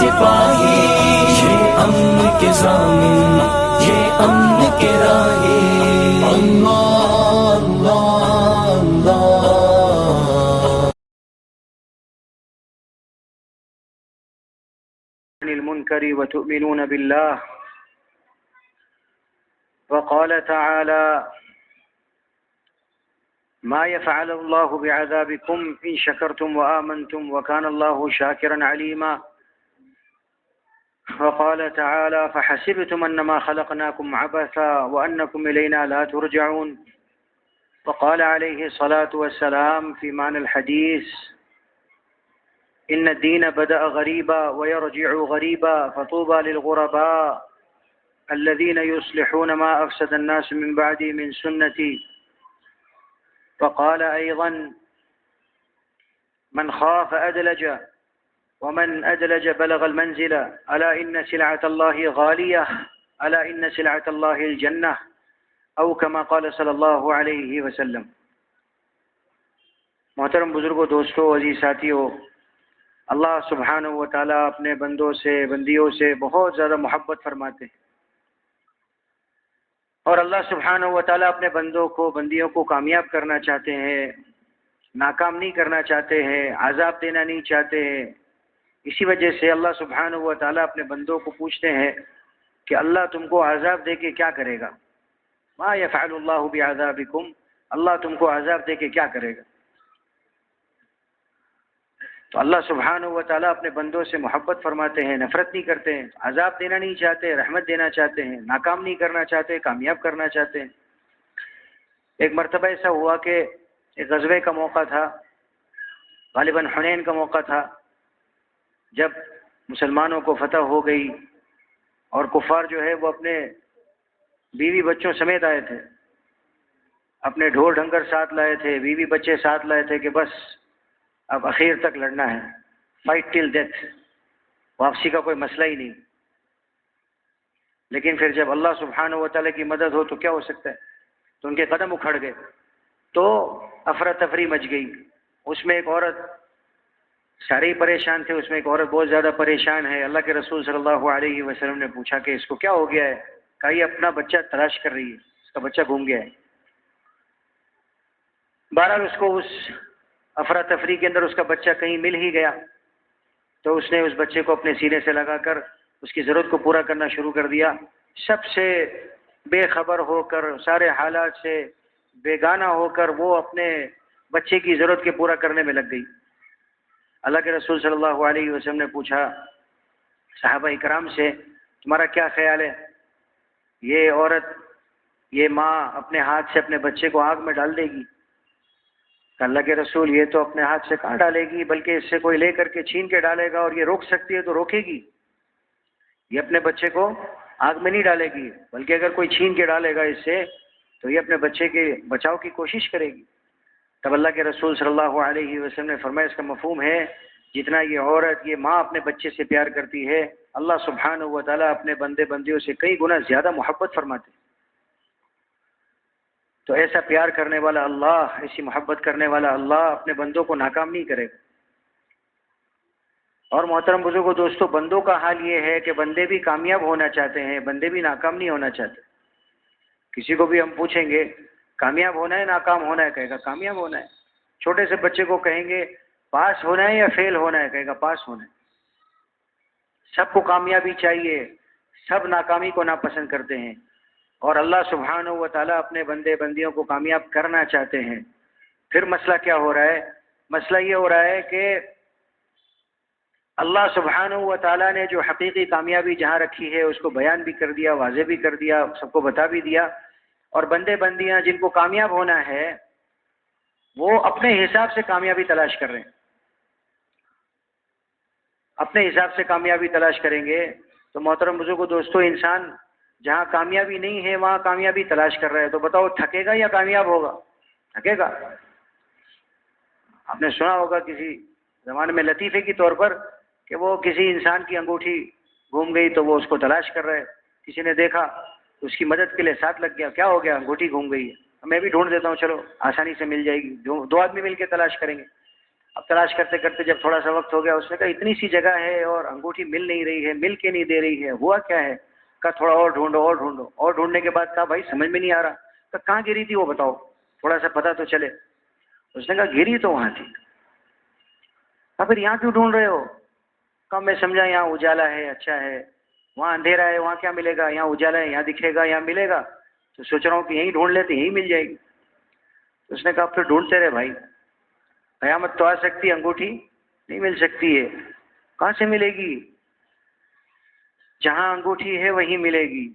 سپاہی، یہ امن کے ضامن، یہ امن کے راہی۔ اللہ اللہ اللہ۔ عن المنكر وتؤمنون بالله. وقال تعالى: ما يفعل الله بعذابكم إن شكرتم وآمنتم وكان الله شاكرا عليما. وقال تعالى: فحسبتم أنما خلقناكم عبثا وأنكم إلينا لا ترجعون. وقال عليه الصلاة والسلام في معنى الحديث: إن الدين بدأ غريبا ويرجع غريبا فطوبى للغرباء الذين يصلحون ما أفسد الناس من بعدي من سنتي. وقال أيضا: من خاف أدلج ومن أدلج بلغ المنزل ألا إن سلعة الله غالية ألا إن سلعة الله الجنة أو كما قال صلی اللہ علیہ وسلم. محترم بزرگوں، دوستوں، عزیز ساتھیوں، اللہ سبحانہ و تعالیٰ اپنے بندوں سے، بندیوں سے بہت زیادہ محبت فرماتے ہیں، اور اللہ سبحانہ و تعالیٰ اپنے بندوں کو، بندیوں کو کامیاب کرنا چاہتے ہیں، ناکام نہیں کرنا چاہتے ہیں، عذاب دینا نہیں چاہتے ہیں. اسی وجہ سے اللہ سبحانہ و تعالیٰ اپنے بندوں کو پوچھتے ہیں کہ اللہ تم کو عذاب دے کے کیا کرے گا؟ ما یفعل اللہ بعذابکم، اللہ تم کو عذاب دے کے کیا کرے گا؟ تو اللہ سبحانہ و تعالیٰ اپنے بندوں سے محبت فرماتے ہیں، نفرت نہیں کرتے ہیں، عذاب دینا نہیں چاہتے، رحمت دینا چاہتے ہیں، ناکام نہیں کرنا چاہتے، کامیاب کرنا چاہتے ہیں. ایک مرتبہ ایسا ہوا کہ ایک غزوے کا موقع تھا، غالباً حنین کا موقع تھا، جب مسلمانوں کو فتح ہو گئی اور کفار جو ہے وہ اپنے بیوی بچوں سمیت آئے تھے، اپنے ڈھول ڈھنگر ساتھ لائے تھے، بیوی بچے ساتھ لائے تھے کہ بس اب اخیر تک لڑنا ہے، فائٹ ٹل ڈیتھ، واپسی کا کوئی مسئلہ ہی نہیں. لیکن پھر جب اللہ سبحانہ و تعالیٰ کی مدد ہو تو کیا ہو سکتا ہے؟ تو ان کے قدم اکھڑ گئے، تو افراتفری مچ گئی. اس میں ایک عورت، سارے ہی پریشان تھے، اس میں ایک عورت بہت زیادہ پریشان ہے. اللہ کے رسول صلی اللہ علیہ وسلم نے پوچھا کہ اس کو کیا ہو گیا ہے؟ کہا یہ اپنا بچہ تلاش کر رہی ہے، اس کا بچہ گم گیا ہے. بہرحال اس کو اس افراتفری کے اندر اس کا بچہ کہیں مل ہی گیا، تو اس نے اس بچے کو اپنے سینے سے لگا کر اس کی ضرورت کو پورا کرنا شروع کر دیا. سب سے بے خبر ہو کر، سارے حالات سے بیگانہ ہو کر وہ اپنے بچے کی ضرورت کے پورا کرنے میں لگ گئی. اللہ کے رسول صلی اللہ علیہ وسلم نے پوچھا صحابہ اکرام سے، تمہارا کیا خیال ہے؟ یہ عورت، یہ ماں اپنے ہاتھ سے اپنے بچے کو آگ میں ڈال دے گی؟ اللہ کے رسول یہ تو اپنے ہاتھ سے کہاں ڈالے گی، بلکہ اس سے کوئی لے کر کے چھین کے ڈالے گا، اور یہ روک سکتی ہے تو روکے گی. یہ اپنے بچے کو آگ میں نہیں ڈالے گی، بلکہ اگر کوئی چھین کے ڈالے گا اس سے تو یہ اپنے بچے کے بچاؤ کی کوشش کرے گی. تب اللہ کے رسول صلی اللہ علیہ وسلم نے فرمایا اس کا مفہوم ہے جتنا یہ عورت، یہ ماں اپنے بچے سے پیار کرتی ہے، اللہ سبحانہ و تعالیٰ اپنے بندے بندیوں سے کئی گنا زیادہ محبت فرماتے. تو ایسا پیار کرنے والا اللہ، ایسی محبت کرنے والا اللہ اپنے بندوں کو ناکام نہیں کرے گا. اور محترم بزرگوں، دوستوں، بندوں کا حال یہ ہے کہ بندے بھی کامیاب ہونا چاہتے ہیں، بندے بھی ناکام نہیں ہونا چاہتے. کسی کو بھی ہم پوچھیں گے کامیاب ہونا ہے ناکام ہونا ہے، کہے گا کامیاب ہونا ہے. چھوٹے سے بچے کو کہیں گے پاس ہونا ہے یا فیل ہونا ہے، کہے گا پاس ہونا ہے. سب کو کامیابی چاہیے، سب ناکامی کو ناپسند کرتے ہیں، اور اللہ سبحانہ و تعالیٰ اپنے بندے بندیوں کو کامیاب کرنا چاہتے ہیں. پھر مسئلہ کیا ہو رہا ہے؟ مسئلہ یہ ہو رہا ہے کہ اللہ سبحانہ و تعالیٰ نے جو حقیقی کامیابی جہاں رکھی ہے اس کو بیان بھی کر دیا، واضح بھی کر دیا، سب کو بتا بھی دیا، اور بندے بندیاں جن کو کامیاب ہونا ہے وہ اپنے حساب سے کامیابی تلاش کر رہے ہیں. اپنے حساب سے کامیابی تلاش کریں گے تو محترم بزرگوں، دوستوں، انسان جہاں کامیابی نہیں ہے وہاں کامیابی تلاش کر رہا ہے، تو بتاؤ تھکے گا یا کامیاب ہوگا؟ تھکے گا. آپ نے سنا ہوگا کسی زمانے میں لطیفے کے طور پر کہ وہ کسی انسان کی انگوٹھی گم گئی تو وہ اس کو تلاش کر رہے، کسی نے دیکھا تو اس کی مدد کے لیے ساتھ لگ گیا، کیا ہو گیا؟ انگوٹھی گم گئی ہے، میں بھی ڈھونڈ دیتا ہوں، چلو آسانی سے مل جائے گی. دو آدمی مل کے تلاش کریں گے. اب تلاش کرتے کرتے جب تھوڑا سا وقت ہو گیا، اس نے کہا اتنی سی جگہ ہے اور انگوٹھی مل نہیں رہی ہے، مل کے نہیں دے رہی ہے، ہوا کیا ہے؟ کہا تھوڑا اور ڈھونڈو اور ڈھونڈو، اور ڈھونڈنے کے بعد کہا بھائی سمجھ میں نہیں آ رہا، کہا کہاں گری تھی وہ بتاؤ، تھوڑا سا پتہ تو چلے۔ اس نے کہا گری تو وہاں تھی۔ کہا پھر یہاں کیوں ڈھونڈ رہے ہو؟ کہا میں سمجھا یہاں اجالا ہے، اچھا ہے، وہاں اندھیرا ہے، وہاں کیا ملے گا، یہاں اجالا ہے، یہاں دکھے گا، یہاں ملے گا، تو سوچ رہا ہوں کہ یہیں ڈھونڈ لیتے، یہیں مل جائے گی۔ اس نے کہا پھر ڈھونڈتے رہے بھائی، قیامت تو آ سکتی ہے، انگوٹھی نہیں مل سکتی ہے۔ کہاں سے ملے گی؟ جہاں انگوٹھی ہے وہیں ملے گی۔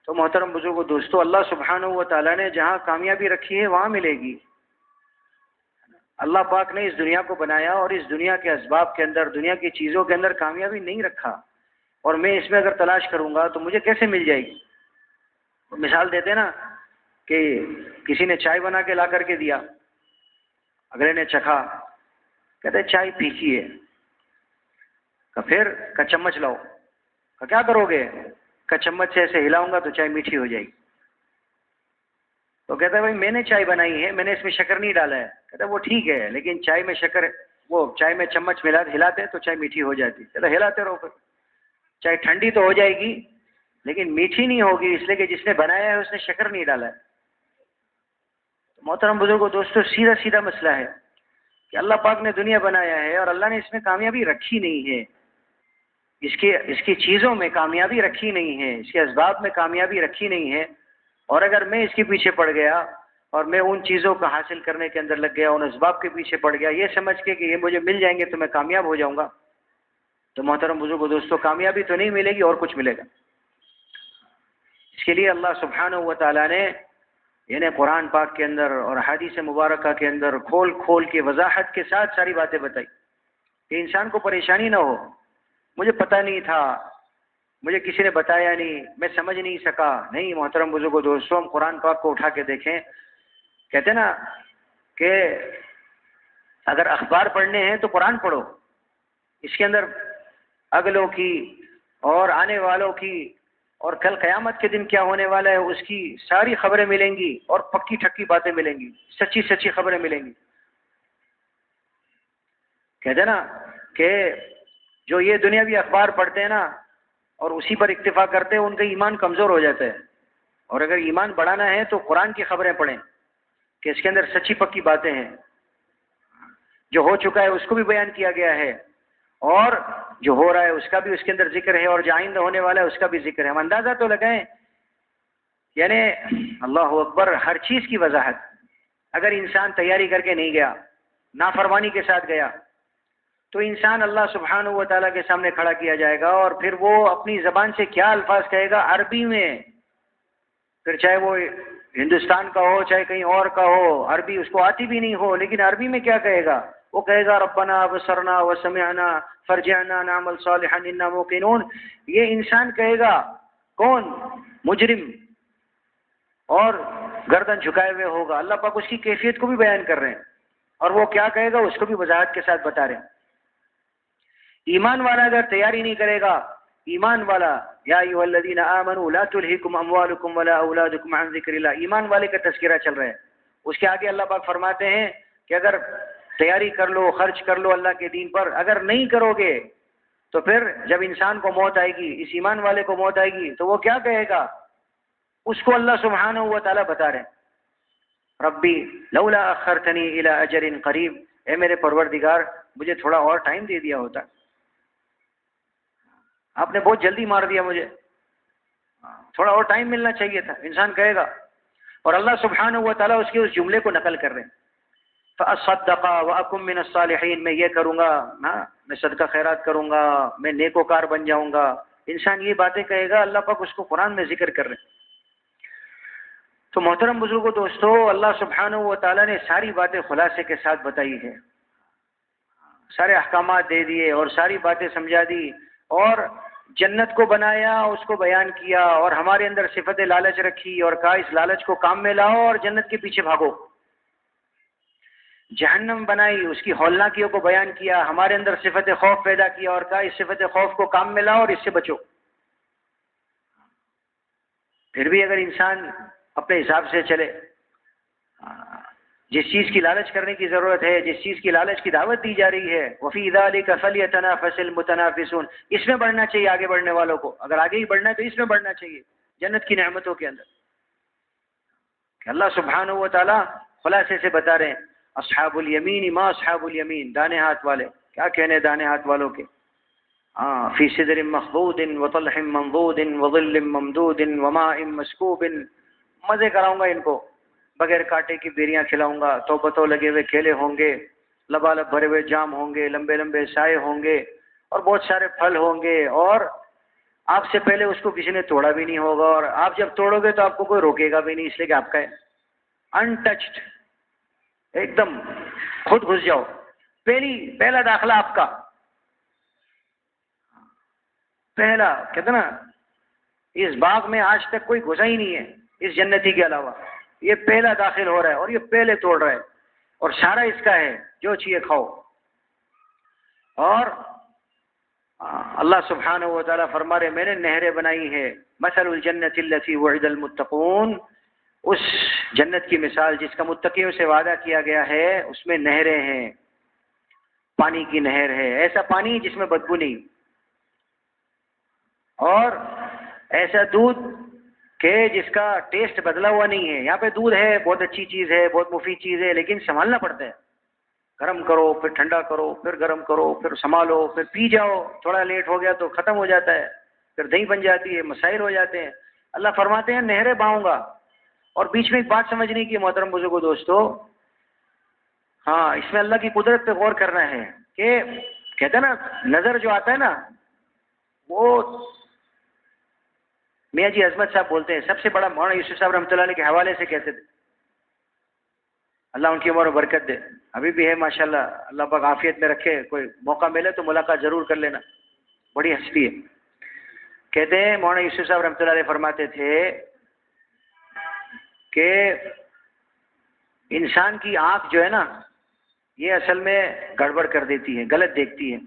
تو محترم بزرگو دوستو، اللہ سبحانہ و تعالیٰ نے جہاں کامیابی رکھی ہے وہاں ملے گی۔ اللہ پاک نے اس دنیا کو بنایا اور اس دنیا کے اسباب کے اندر، دنیا کی چیزوں کے اندر کامیابی نہیں رکھا، اور میں اس میں اگر تلاش کروں گا تو مجھے کیسے مل جائے گی؟ مثال دیتے نا کہ کسی نے چائے بنا کے لا کر کے دیا، اگلے نے چکھا، کہتے چائے پھیکی ہے، کہ پھر کا چمچ لاؤ، کہ کیا کرو گے؟ کہ چمچ سے ایسے ہلاؤں گا تو چائے میٹھی ہو جائے گی۔ تو کہتا ہے بھائی میں نے چائے بنائی ہے، میں نے اس میں شکر نہیں ڈالا ہے۔ کہتا ہے وہ ٹھیک ہے، لیکن چائے میں شکر، وہ چائے میں چمچ ملا ہلاتے تو چائے میٹھی ہو جاتی۔ کہتا ہے ہلاتے رہو، پھر چائے ٹھنڈی تو ہو جائے گی لیکن میٹھی نہیں ہوگی، اس لیے کہ جس نے بنایا ہے اس نے شکر نہیں ڈالا ہے۔ محترم بزرگوں دوستو، سیدھا سیدھا مسئلہ ہے کہ اللہ پاک نے دنیا بنایا ہے اور اللہ نے اس میں کامیابی رکھی نہیں ہے، اس کی چیزوں میں کامیابی رکھی نہیں ہے، اس کے اسباب میں کامیابی رکھی نہیں ہے، اور اگر میں اس کے پیچھے پڑ گیا اور میں ان چیزوں کو حاصل کرنے کے اندر لگ گیا، ان اسباب کے پیچھے پڑ گیا یہ سمجھ کے کہ یہ مجھے مل جائیں گے تو میں کامیاب ہو جاؤں گا، تو محترم بزرگوں دوستو کامیابی تو نہیں ملے گی اور کچھ ملے گا۔ اس کے لیے اللہ سبحانہ و تعالیٰ نے یعنی قرآن پاک کے اندر اور حدیث مبارکہ کے اندر کھول کھول کے وضاحت کے ساتھ ساری باتیں بتائی کہ انسان کو پریشانی نہ ہو، مجھے پتہ نہیں تھا، مجھے کسی نے بتایا نہیں، میں سمجھ نہیں سکا۔ نہیں محترم بزرگوں دوستوں، ہم قرآن پاک کو اٹھا کے دیکھیں، کہتے ہیں نا کہ اگر اخبار پڑھنے ہیں تو قرآن پڑھو، اس کے اندر اگلوں کی اور آنے والوں کی اور کل قیامت کے دن کیا ہونے والا ہے اس کی ساری خبریں ملیں گی، اور پکی ٹھکی باتیں ملیں گی، سچی سچی خبریں ملیں گی۔ کہتے ہیں نا کہ جو یہ دنیاوی اخبار پڑھتے ہیں نا اور اسی پر اکتفا کرتے ہیں، ان کا ایمان کمزور ہو جاتا ہے، اور اگر ایمان بڑھانا ہے تو قرآن کی خبریں پڑھیں کہ اس کے اندر سچی پکی باتیں ہیں، جو ہو چکا ہے اس کو بھی بیان کیا گیا ہے، اور جو ہو رہا ہے اس کا بھی اس کے اندر ذکر ہے، اور جو آئندہ ہونے والا ہے اس کا بھی ذکر ہے۔ ہم اندازہ تو لگائیں، یعنی اللہ اکبر، ہر چیز کی وضاحت۔ اگر انسان تیاری کر کے نہیں گیا، نافرمانی کے ساتھ گیا، تو انسان اللہ سبحانہ و تعالیٰ کے سامنے کھڑا کیا جائے گا، اور پھر وہ اپنی زبان سے کیا الفاظ کہے گا عربی میں، پھر چاہے وہ ہندوستان کا ہو چاہے کہیں اور کا ہو، عربی اس کو آتی بھی نہیں ہو، لیکن عربی میں کیا کہے گا؟ وہ کہے گا ربنا ابصرنا وسمعنا فرجعنا نعمل صالحا انا موقنون۔ یہ انسان کہے گا، کون؟ مجرم، اور گردن جھکائے ہوئے ہوگا۔ اللہ پاک اس کی کیفیت کو بھی بیان کر رہے ہیں، اور وہ کیا کہے گا اس کو بھی وضاحت کے ساتھ بتا رہے ہیں۔ ایمان والا اگر تیاری نہیں کرے گا، ایمان والا، یا ایھا الذین آمنوا لا تلہکم اموالکم ولا اولادکم عن ذکر اللہ، ایمان والے کا تذکرہ چل رہا ہے۔ اس کے آگے اللہ پاک فرماتے ہیں کہ اگر تیاری کر لو، خرچ کر لو اللہ کے دین پر، اگر نہیں کرو گے تو پھر جب انسان کو موت آئے گی، اس ایمان والے کو موت آئے گی، تو وہ کیا کہے گا؟ اس کو اللہ سبحانہ و تعالیٰ بتا رہے ہیں، ربی لولا اخرتنی الی اجل قریب، اے میرے پروردگار مجھے تھوڑا اور ٹائم دے دیا ہوتا، آپ نے بہت جلدی مار دیا مجھے، تھوڑا اور ٹائم ملنا چاہیے تھا، انسان کہے گا۔ اور اللہ سبحانہ و تعالیٰ اس کے اس جملے کو نقل کر رہے ہیں، فَأَصَّدَّقَ وَأَكُن مِّنَ الصَّالِحِينَ، میں یہ کروں گا، میں صدقہ خیرات کروں گا، میں نیکوکار بن جاؤں گا۔ انسان یہ باتیں کہے گا، اللہ پاک اس کو قرآن میں ذکر کر رہے ہیں۔ تو محترم بزرگوں دوستو، اللہ سبحانہ و تعالیٰ نے ساری باتیں خلاصے کے ساتھ بتائی ہے، سارے احکامات دے دیے اور ساری باتیں سمجھا دی، اور جنت کو بنایا، اس کو بیان کیا، اور ہمارے اندر صفت لالچ رکھی اور کہا اس لالچ کو کام میں لاؤ اور جنت کے پیچھے بھاگو۔ جہنم بنائی، اس کی ہولناکیوں کو بیان کیا، ہمارے اندر صفت خوف پیدا کیا اور کہا اس صفت خوف کو کام میں لاؤ اور اس سے بچو۔ پھر بھی اگر انسان اپنے حساب سے چلے، جس چیز کی لالچ کرنے کی ضرورت ہے، جس چیز کی لالچ کی دعوت دی جا رہی ہے، وفی ذالک فلیتنافس المتنافسون، اس میں بڑھنا چاہیے آگے بڑھنے والوں کو. اگر آگے ہی بڑھنا ہے تو اس میں بڑھنا چاہیے، جنت کی نعمتوں کے اندر. کہ اللہ سبحانہ و تعالیٰ خلاصے سے بتا رہے ہیں اصحاب الیمین ما اصحاب الیمین، دانے ہاتھ والے کیا کہنے دانے ہاتھ والوں کے. ہاں، فی صدر مخضود وطلح منضود وظل ممدود وماء مسکوب. مزے کراؤں گا ان کو، بغیر کانٹے کی بیریاں کھلاؤں گا، تو بتو لگے ہوئے کیلے ہوں گے، لبالب بھرے ہوئے جام ہوں گے، لمبے لمبے سائے ہوں گے، اور بہت سارے پھل ہوں گے. اور آپ سے پہلے اس کو کسی نے توڑا بھی نہیں ہوگا، اور آپ جب توڑو گے تو آپ کو کوئی روکے گا بھی نہیں، اس لیے کہ آپ کا ہے انٹچڈ، ایک دم خود گھس جاؤ. پہلا داخلہ آپ کا، پہلا کہتے نا اس باغ میں آج تک کوئی گھسا ہی نہیں ہے اس جنتی کے علاوہ، یہ پہلا داخل ہو رہا ہے اور یہ پہلے توڑ رہا ہے، اور سارا اس کا ہے، جو چاہیے کھاؤ. اور اللہ سبحانہ و تعالیٰ فرما رہے میں نے نہریں بنائی ہیں. مثل الجنت التي وعد المتقون، اس جنت کی مثال جس کا متقیوں سے وعدہ کیا گیا ہے، اس میں نہریں ہیں، پانی کی نہر ہے، ایسا پانی جس میں بدبو نہیں، اور ایسا دودھ کہ جس کا ٹیسٹ بدلا ہوا نہیں ہے. یہاں پہ دودھ ہے، بہت اچھی چیز ہے، بہت مفید چیز ہے، لیکن سنبھالنا پڑتا ہے. گرم کرو، پھر ٹھنڈا کرو، پھر گرم کرو، پھر سنبھالو، پھر پی جاؤ. تھوڑا لیٹ ہو گیا تو ختم ہو جاتا ہے، پھر دہی بن جاتی ہے، مسائل ہو جاتے ہیں. اللہ فرماتے ہیں نہریں بہاؤں گا. اور بیچ میں ایک بات سمجھنے کی محترم بزرگوں دوستو، ہاں اس میں اللہ کی قدرت پہ غور کرنا ہے کہ کہتے ہیں نا نظر جو آتا ہے نا، وہ میاں جی عظمت صاحب بولتے ہیں، سب سے بڑا مولانا یوسف صاحب رحمۃ اللہ علیہ کے حوالے سے کہتے تھے، اللہ ان کی عمر و برکت دے، ابھی بھی ہے ماشاءاللہ، اللہ پاک عافیت میں رکھے. کوئی موقع ملے تو ملاقات ضرور کر لینا، بڑی ہستی ہے. کہتے ہیں مولانا یوسف صاحب رحمۃ اللہ علیہ فرماتے تھے کہ انسان کی آنکھ جو ہے نا، یہ اصل میں گڑبڑ کر دیتی ہے، غلط دیکھتی ہے.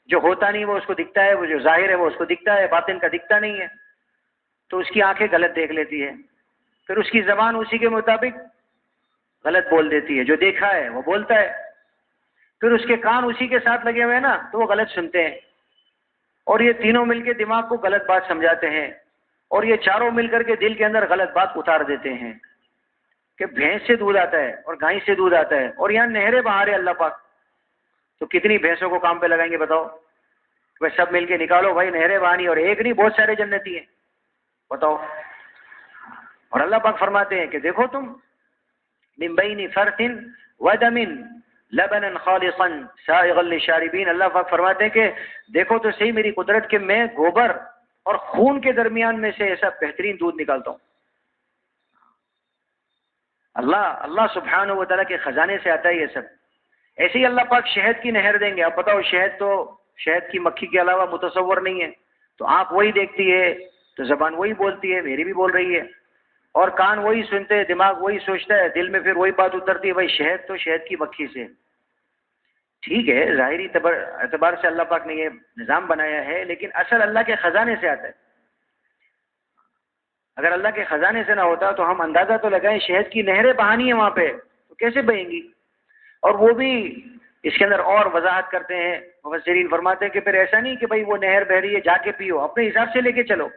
جو ہوتا نہیں وہ اس کو دکھتا ہے، وہ جو ظاہر ہے وہ اس کو دکھتا ہے، باطن کا دکھتا نہیں ہے. تو اس کی آنکھیں غلط دیکھ لیتی ہے، پھر اس کی زبان اسی کے مطابق غلط بول دیتی ہے، جو دیکھا ہے وہ بولتا ہے. پھر اس کے کان اسی کے ساتھ لگے ہوئے ہیں نا، تو وہ غلط سنتے ہیں. اور یہ تینوں مل کے دماغ کو غلط بات سمجھاتے ہیں، اور یہ چاروں مل کر کے دل کے اندر غلط بات اتار دیتے ہیں کہ بھینس سے دودھ آتا ہے اور گائے سے دودھ آتا ہے، اور یہاں نہریں بہا رہے اللہ پاک. تو کتنی بھینسوں کو کام پہ لگائیں گے بتاؤ؟ وہ سب مل کے نکالو بھائی نہریں بہانی، اور ایک نہیں بہت سارے جنتی ہیں، بتاؤ. اور اللہ پاک فرماتے ہیں کہ دیکھو تم من بین فرث ودم لبنا خالصا سائغا للشاربین. اللہ پاک فرماتے ہیں کہ دیکھو تو صحیح میری قدرت کہ میں گوبر اور خون کے درمیان میں سے ایسا بہترین دودھ نکالتا ہوں. اللہ سبحانہ و تعالیٰ کے خزانے سے آتا ہے یہ سب. ایسے ہی اللہ پاک شہد کی نہر دیں گے. اب بتاؤ شہد تو شہد کی مکھی کے علاوہ متصور نہیں ہے، تو آنکھ وہی دیکھتی ہے تو زبان وہی بولتی ہے، میری بھی بول رہی ہے، اور کان وہی سنتے، دماغ وہی سوچتا ہے، دل میں پھر وہی بات اترتی ہے بھائی شہد تو شہد کی مکھی سے. ٹھیک ہے ظاہری اعتبار سے اللہ پاک نے یہ نظام بنایا ہے، لیکن اصل اللہ کے خزانے سے آتا ہے. اگر اللہ کے خزانے سے نہ ہوتا تو ہم اندازہ تو لگائیں شہد کی نہریں بہانی ہیں وہاں پہ، تو کیسے بہیں گی؟ اور وہ بھی اس کے اندر اور وضاحت کرتے ہیں مفسرین، فرماتے ہیں کہ پھر ایسا نہیں کہ بھائی وہ نہر بہ رہی ہے جا کے پیو، اپنے حساب سے لے کے چلو.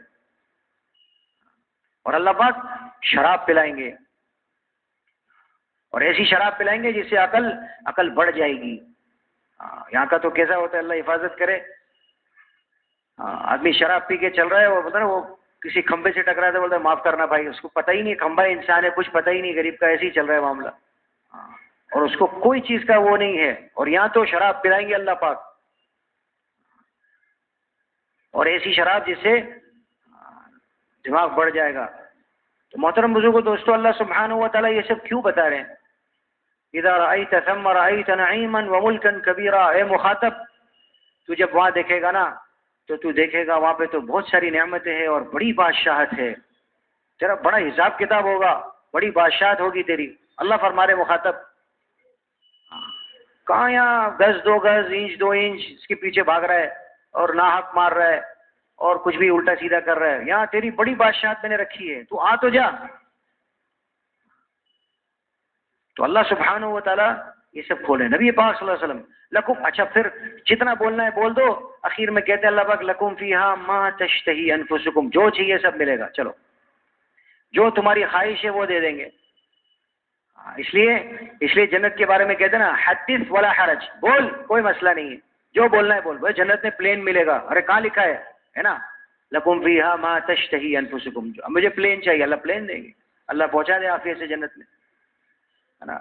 اور اللہ پاک شراب پلائیں گے، اور ایسی شراب پلائیں گے جس سے عقل بڑھ جائے گی. یہاں کا تو کیسا ہوتا ہے، اللہ حفاظت کرے. آدمی شراب پی کے چل رہا ہے، وہ پتہ نا وہ کسی کھمبے سے ٹکرا ہے، بولتا ہے معاف کرنا بھائی، اس کو پتہ ہی نہیں کھمبا انسان ہے، کچھ پتہ ہی نہیں غریب کا، ایسے ہی چل رہا ہے معاملہ، اور اس کو کوئی چیز کا وہ نہیں ہے. اور یہاں تو شراب پلائیں گے اللہ پاک، اور ایسی شراب جس سے دماغ بڑھ جائے گا. تو محترم بزرگوں دوستو، اللہ سبحانہ و تعالیٰ یہ سب کیوں بتا رہے ہیں؟ اذا رأیت ثم رأیت نعیما وملکا کبیرا. اے مخاطب، تو جب وہاں دیکھے گا نا تو تو دیکھے گا وہاں پہ تو بہت ساری نعمتیں ہیں اور بڑی بادشاہت ہے، تیرا بڑا حساب کتاب ہوگا، بڑی بادشاہت ہوگی تیری. اللہ فرما رہے مخاطب، کہاں یہاں گز 2 گز، انچ 2 انچ اس کے پیچھے بھاگ رہا ہے اور ناحق مار رہا ہے اور کچھ بھی الٹا سیدھا کر رہا ہے. یہاں تیری بڑی بادشاہت میں نے رکھی ہے، تو آ تو جا. تو اللہ سبحانہ و تعالیٰ یہ سب کھولے. نبی پاک صلی اللہ علیہ وسلم لکم، اچھا پھر جتنا بولنا ہے بول دو. اخیر میں کہتے ہیں اللہ پاک لکم فیہا ما تشتہی انفسکم، جو چاہیے سب ملے گا. چلو جو تمہاری خواہش ہے وہ دے دیں گے. اس لیے جنت کے بارے میں کہتے ہیں نا حدث ولا حرج، بول کوئی مسئلہ نہیں ہے، جو بولنا ہے بول. بھائی جنت میں پلین ملے گا، ارے کہاں لکھا ہے نا لکم فیہا ما تشتہی انفسکم، مجھے پلین چاہیے، اللہ پلین دیں گے، اللہ پہنچا دے عافیت سے جنت میں، ہے نا.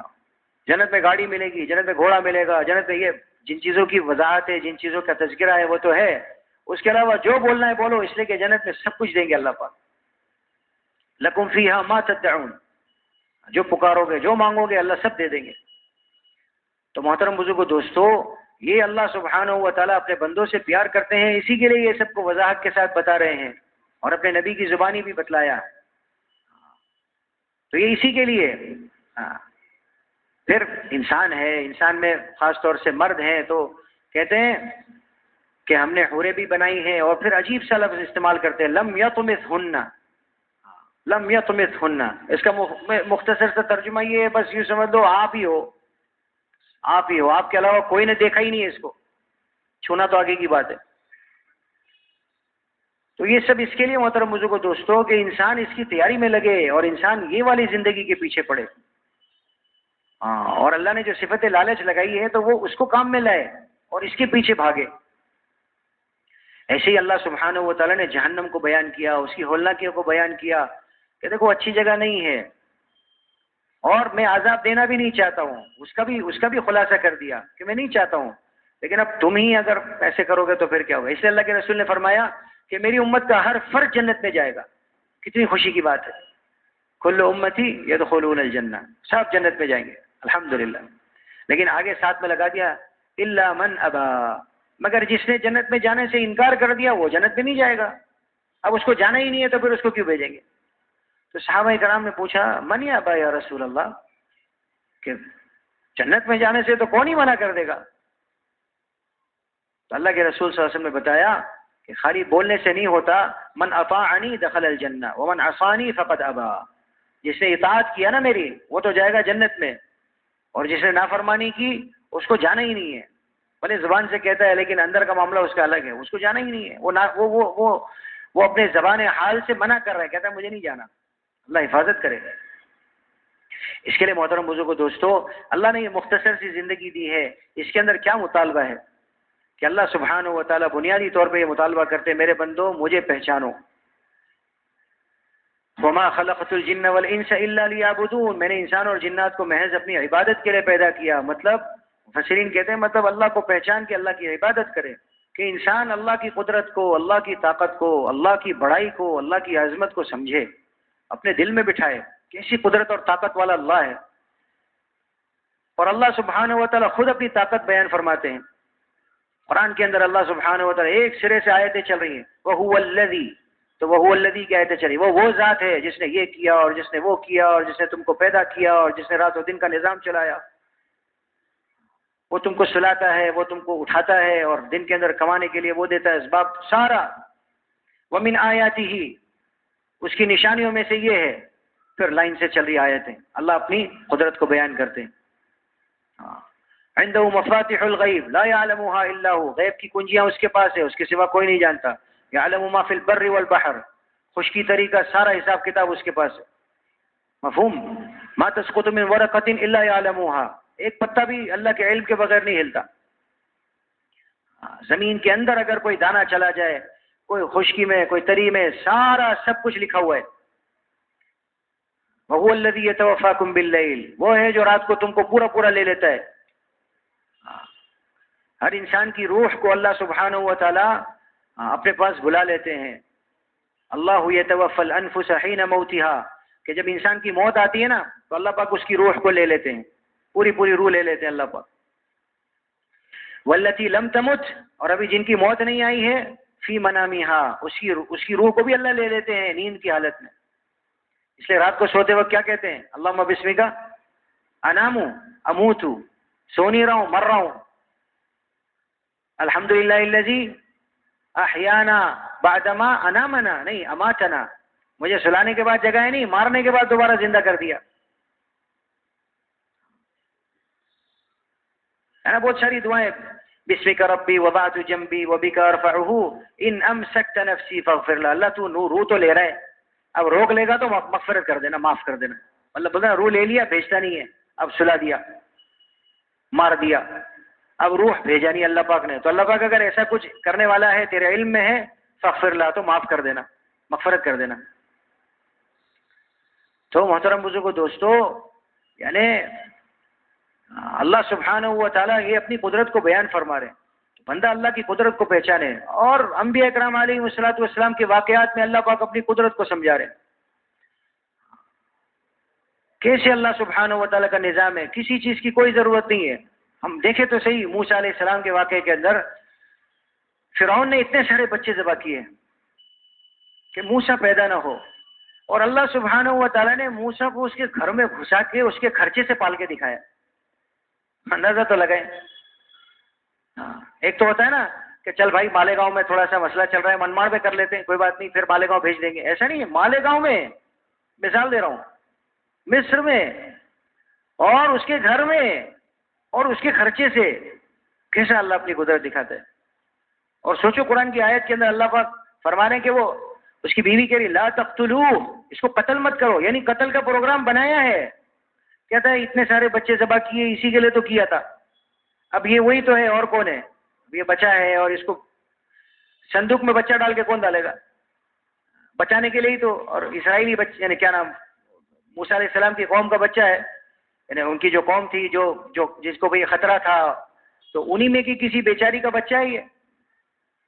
جنت میں گاڑی ملے گی، جنت میں گھوڑا ملے گا، جنت میں یہ جن چیزوں کی وضاحت ہے، جن چیزوں کا تذکرہ ہے وہ تو ہے. اس کے علاوہ جو بولنا ہے بولو، اس لیے کہ جنت میں سب کچھ دیں گے اللہ پاک. لکم فیہا ما تدعون، جو پکارو گے جو مانگو گے اللہ سب دے دیں گے. تو محترم بزرگو دوستو، یہ اللہ سبحانہ و تعالیٰ اپنے بندوں سے پیار کرتے ہیں، اسی کے لیے یہ سب کو وضاحت کے ساتھ بتا رہے ہیں اور اپنے نبی کی زبانی بھی بتلایا. تو یہ اسی کے لیے. پھر انسان ہے، انسان میں خاص طور سے مرد ہیں، تو کہتے ہیں کہ ہم نے حوریں بھی بنائی ہیں، اور پھر عجیب سا لفظ استعمال کرتے ہیں لم یطمثہن. لم یطمثہن، اس کا مختصر سا ترجمہ یہ ہے، بس یوں سمجھ لو آپ ہی ہو، آپ ہی ہو، آپ کے علاوہ کوئی نے دیکھا ہی نہیں ہے اس کو، چھونا تو آگے کی بات ہے. تو یہ سب اس کے لیے محترم بزرگو دوستو کہ انسان اس کی تیاری میں لگے اور انسان یہ والی زندگی کے پیچھے پڑے. اور اللہ نے جو صفت لالچ لگائی ہے تو وہ اس کو کام میں لائے اور اس کے پیچھے بھاگے. ایسے ہی اللہ سبحانہ و تعالیٰ نے جہنم کو بیان کیا، اس کی ہولناکیوں کو بیان کیا کہ دیکھو اچھی جگہ نہیں ہے، اور میں عذاب دینا بھی نہیں چاہتا ہوں. اس کا بھی خلاصہ کر دیا کہ میں نہیں چاہتا ہوں، لیکن اب تم ہی اگر ایسے کرو گے تو پھر کیا ہوگا. اس لیے اللہ کے رسول نے فرمایا کہ میری امت کا ہر فرد جنت میں جائے گا. کتنی خوشی کی بات ہے. کل امتی یدخلون الجنہ، سب جنت میں جائیں گے الحمدللہ. لیکن آگے ساتھ میں لگا دیا الا من ابا، مگر جس نے جنت میں جانے سے انکار کر دیا وہ جنت میں نہیں جائے گا. اب اس کو جانا ہی نہیں ہے تو پھر اس کو کیوں بھیجیں گے. تو صحابہ کرام نے پوچھا من یا ابا یا رسول اللہ، کہ جنت میں جانے سے تو کون ہی منع کر دے گا. تو اللہ کے رسول صلی اللہ علیہ وسلم نے بتایا کہ خالی بولنے سے نہیں ہوتا، من اطاعنی دخل الجنہ ومن عصانی فقد ابا. جس نے اطاعت کیا نا میری وہ تو جائے گا جنت میں، اور جس نے نافرمانی کی اس کو جانا ہی نہیں ہے. بھلے زبان سے کہتا ہے لیکن اندر کا معاملہ اس کا الگ ہے، اس کو جانا ہی نہیں ہے. وہ اپنے زبان حال سے منع کر رہا ہے، کہتا ہے مجھے نہیں جانا. اللہ حفاظت کرے. اس کے لیے محترم بزرگو دوستو، اللہ نے یہ مختصر سی زندگی دی ہے، اس کے اندر کیا مطالبہ ہے کہ اللہ سبحانہ و تعالیٰ بنیادی طور پہ یہ مطالبہ کرتے میرے بندو مجھے پہچانو. وما خلقت الجن والانس الا لیعبدون، میں نے انسان اور جنات کو محض اپنی عبادت کے لیے پیدا کیا. مطلب مفسرین کہتے ہیں مطلب اللہ کو پہچان کے اللہ کی عبادت کرے، کہ انسان اللہ کی قدرت کو، اللہ کی طاقت کو، اللہ کی بڑائی کو، اللہ کی عظمت کو سمجھے، اپنے دل میں بٹھائے کیسی قدرت اور طاقت والا اللہ ہے. اور اللہ سبحانہ و تعالیٰ خود اپنی طاقت بیان فرماتے ہیں قرآن کے اندر. اللہ سبحانہ و تعالیٰ ایک سرے سے آیتیں چل رہی ہیں، وَهُوَ الَّذِي، تو وَهُوَ الَّذِي کی آیتیں چل رہی ہیں. وہ ذات ہے جس نے یہ کیا اور جس نے وہ کیا اور جس نے تم کو پیدا کیا اور جس نے رات و دن کا نظام چلایا. وہ تم کو سلاتا ہے، وہ تم کو اٹھاتا ہے، اور دن کے اندر کمانے کے لیے وہ دیتا ہے اسباب سارا. وَمِنْ آیَاتِهِ، اس کی نشانیوں میں سے یہ ہے. پھر لائن سے چل رہی آیتیں اللہ اپنی قدرت کو بیان کرتے ہیں. عنده مفاتح الغیب لا يعلمها الا هو، غیب کی کنجیاں اس کے پاس ہے، اس کے سوا کوئی نہیں جانتا. يعلم ما في البر والبحر، خشکی طری کا سارا حساب کتاب اس کے پاس ہے. مفہوم. ما تسقط من ورقۃ الا يعلمها، ایک پتا بھی اللہ کے علم کے بغیر نہیں ہلتا. زمین کے اندر اگر کوئی دانہ چلا جائے، کوئی خشکی میں کوئی تری میں، سارا سب کچھ لکھا ہوا ہے. وَهُوَ الَّذِي يَتَوَفَّاكُمْ بِاللَّيْلِ، وہ ہے جو رات کو تم کو پورا پورا لے لیتا ہے. ہر انسان کی روح کو اللہ سبحانہ و تعالیٰ اپنے پاس بلا لیتے ہیں. اللہ یتوفی الانفس حین موتها، کہ جب انسان کی موت آتی ہے نا تو اللہ پاک اس کی روح کو لے لیتے ہیں، پوری پوری روح لے لیتے ہیں اللہ پاک. والتی لم تمت، اور ابھی جن کی موت نہیں آئی ہے، فی منامها، اس کی روح کو بھی اللہ لے لیتے ہیں نیند کی حالت میں. اس لیے رات کو سوتے وقت کیا کہتے ہیں؟ اللہم بسمک انام اموت، سو نہیں رہا ہوں مر رہا ہوں. الحمدللہ الذی احیانا بعدما انامنا، نہیں اماتنا، مجھے سلانے کے بعد جگائے نہیں، مارنے کے بعد دوبارہ زندہ کر دیا. ہے نا بہت ساری دعائیں، بسمک ربی وضعت جنبی وبک ارفعہ ان امسکت نفسی فاغفر لها. اللہ تو روح تو لے رہا ہے، اب روک لے گا تو مغفرت کر دینا، معاف کر دینا. مطلب بولتا روح لے لیا بھیجتا نہیں ہے، اب سلا دیا، مار دیا، اب روح بھیجا نہیں اللہ پاک نے. تو اللہ پاک اگر ایسا کچھ کرنے والا ہے، تیرے علم میں ہے، فاغفر لها، تو معاف کر دینا، مغفرت کر دینا. تو محترم بزرگوں دوستو، یعنی اللہ سبحانہ و تعالیٰ یہ اپنی قدرت کو بیان فرما رہے ہیں. بندہ اللہ کی قدرت کو پہچانے، اور انبیاء کرام علیہ الصلوۃ والسلام کے واقعات میں اللہ پاک اپنی قدرت کو سمجھا رہے ہیں. کیسے اللہ سبحانہ و تعالیٰ کا نظام ہے، کسی چیز کی کوئی ضرورت نہیں ہے. ہم دیکھیں تو صحیح، موسیٰ علیہ السلام کے واقعے کے اندر فرعون نے اتنے سارے بچے ذبح کیے کہ موسیٰ پیدا نہ ہو، اور اللہ سبحانہ و تعالیٰ نے موسیٰ کو اس کے گھر میں گھسا کے اس کے خرچے سے پال کے دکھایا. اندازہ تو لگائیں. ایک تو ہوتا ہے نا کہ چل بھائی مالیگاؤں میں تھوڑا سا مسئلہ چل رہا ہے، منماڑ میں کر لیتے ہیں، کوئی بات نہیں، پھر مالیگاؤں بھیج دیں گے. ایسا نہیں ہے. مالیگاؤں میں، مثال دے رہا ہوں، مصر میں، اور اس کے گھر میں اور اس کے خرچے سے کیسا اللہ اپنی قدرت دکھاتا ہے. اور سوچو قرآن کی آیت کے اندر اللہ پاک فرما رہے ہیں کہ وہ اس کی بیوی کہہ رہی لا تقتلوہ، اس کو قتل مت کرو، یعنی قتل کا پروگرام بنایا ہے. کہتا ہے اتنے سارے بچے ذبح کیے، اسی کے لیے تو کیا تھا، اب یہ وہی تو ہے، اور کون ہے؟ اب یہ بچہ ہے، اور اس کو صندوق میں بچہ ڈال کے کون ڈالے گا؟ بچانے کے لیے ہی تو. اور اسرائیلی بچے، یعنی کیا نام، موسیٰ علیہ السلام کی قوم کا بچہ ہے، یعنی ان کی جو قوم تھی، جو جس کو بھی خطرہ تھا، تو انہی میں کی کسی بیچاری کا بچہ ہی ہے،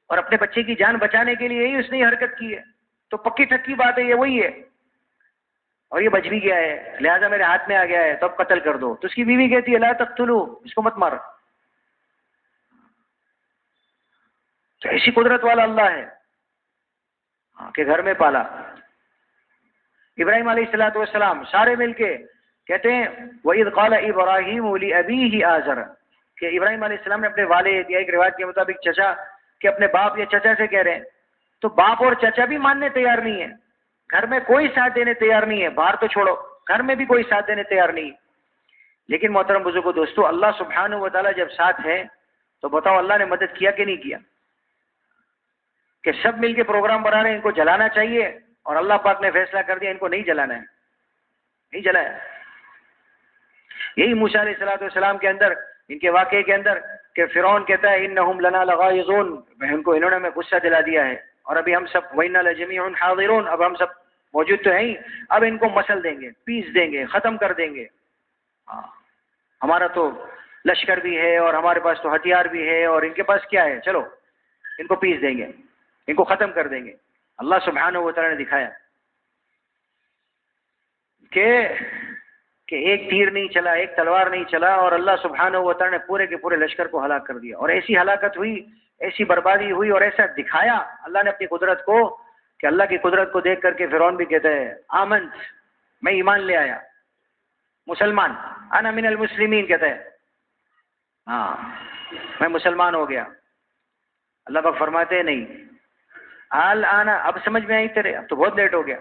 اور اپنے بچے کی جان بچانے کے لیے ہی اس نے یہ حرکت کی ہے. تو پکی ٹکی بات ہے، یہ وہی ہے، اور یہ بچ بھی گیا ہے، لہذا میرے ہاتھ میں آ گیا ہے، تو اب قتل کر دو. تو اس کی بیوی کہتی ہے لا تقتلو، اس کو مت مار. تو ایسی قدرت والا اللہ ہے کہ گھر میں پالا. ابراہیم علیہ الصلوۃ والسلام سارے مل کے کہتے ہیں وَإِذْ قَالَ إِبْرَاهِيمُ لِأَبِيهِ آزَرَ، کہ ابراہیم علیہ السلام نے اپنے والد، یا ایک روایت کے مطابق چچا، کہ اپنے باپ یا چچا سے کہہ رہے ہیں. تو باپ اور چچا بھی ماننے تیار نہیں ہے، گھر میں کوئی ساتھ دینے تیار نہیں ہے، باہر تو چھوڑو، گھر میں بھی کوئی ساتھ دینے تیار نہیں. لیکن محترم بزرگوں دوستو، اللہ سبحانہ و تعالیٰ جب ساتھ ہے تو بتاؤ اللہ نے مدد کیا کہ نہیں کیا؟ کہ سب مل کے پروگرام بنا رہے ہیں ان کو جلانا چاہیے، اور اللہ پاک نے فیصلہ کر دیا ان کو نہیں جلانا ہے، نہیں جلایا. یہی موسیٰ علیہ السلام کے اندر، ان کے واقعے کے اندر، کہ فرعون کہتا ہے انہم لنا لغائظون، ان کو انہوں نے ہمیں غصہ دلا دیا ہے، اور ابھی ہم سب وَإِنَّا لَجَمِيعٌ حَاضِرُونَ، اب ہم سب موجود تو ہیں ہی، اب ان کو مسل دیں گے، پیس دیں گے، ختم کر دیں گے. ہمارا تو لشکر بھی ہے، اور ہمارے پاس تو ہتھیار بھی ہے، اور ان کے پاس کیا ہے، چلو ان کو پیس دیں گے، ان کو ختم کر دیں گے. اللہ سبحانہ و تعالیٰ نے دکھایا کہ ایک تیر نہیں چلا، ایک تلوار نہیں چلا، اور اللہ سبحانہ و تعالیٰ نے پورے کے پورے لشکر کو ہلاک کر دیا. اور ایسی ہلاکت ہوئی، ایسی بربادی ہوئی، اور ایسا دکھایا اللہ نے اپنی قدرت کو، کہ اللہ کی قدرت کو دیکھ کر کے فرعون بھی کہتا ہے آمنت، میں ایمان لے آیا، مسلمان، انا من المسلمین، کہتا ہے ہاں میں مسلمان ہو گیا. اللہ پاک فرماتے ہیں نہیں، آنا، اب سمجھ میں آئی تیرے، اب تو بہت لیٹ ہو گیا.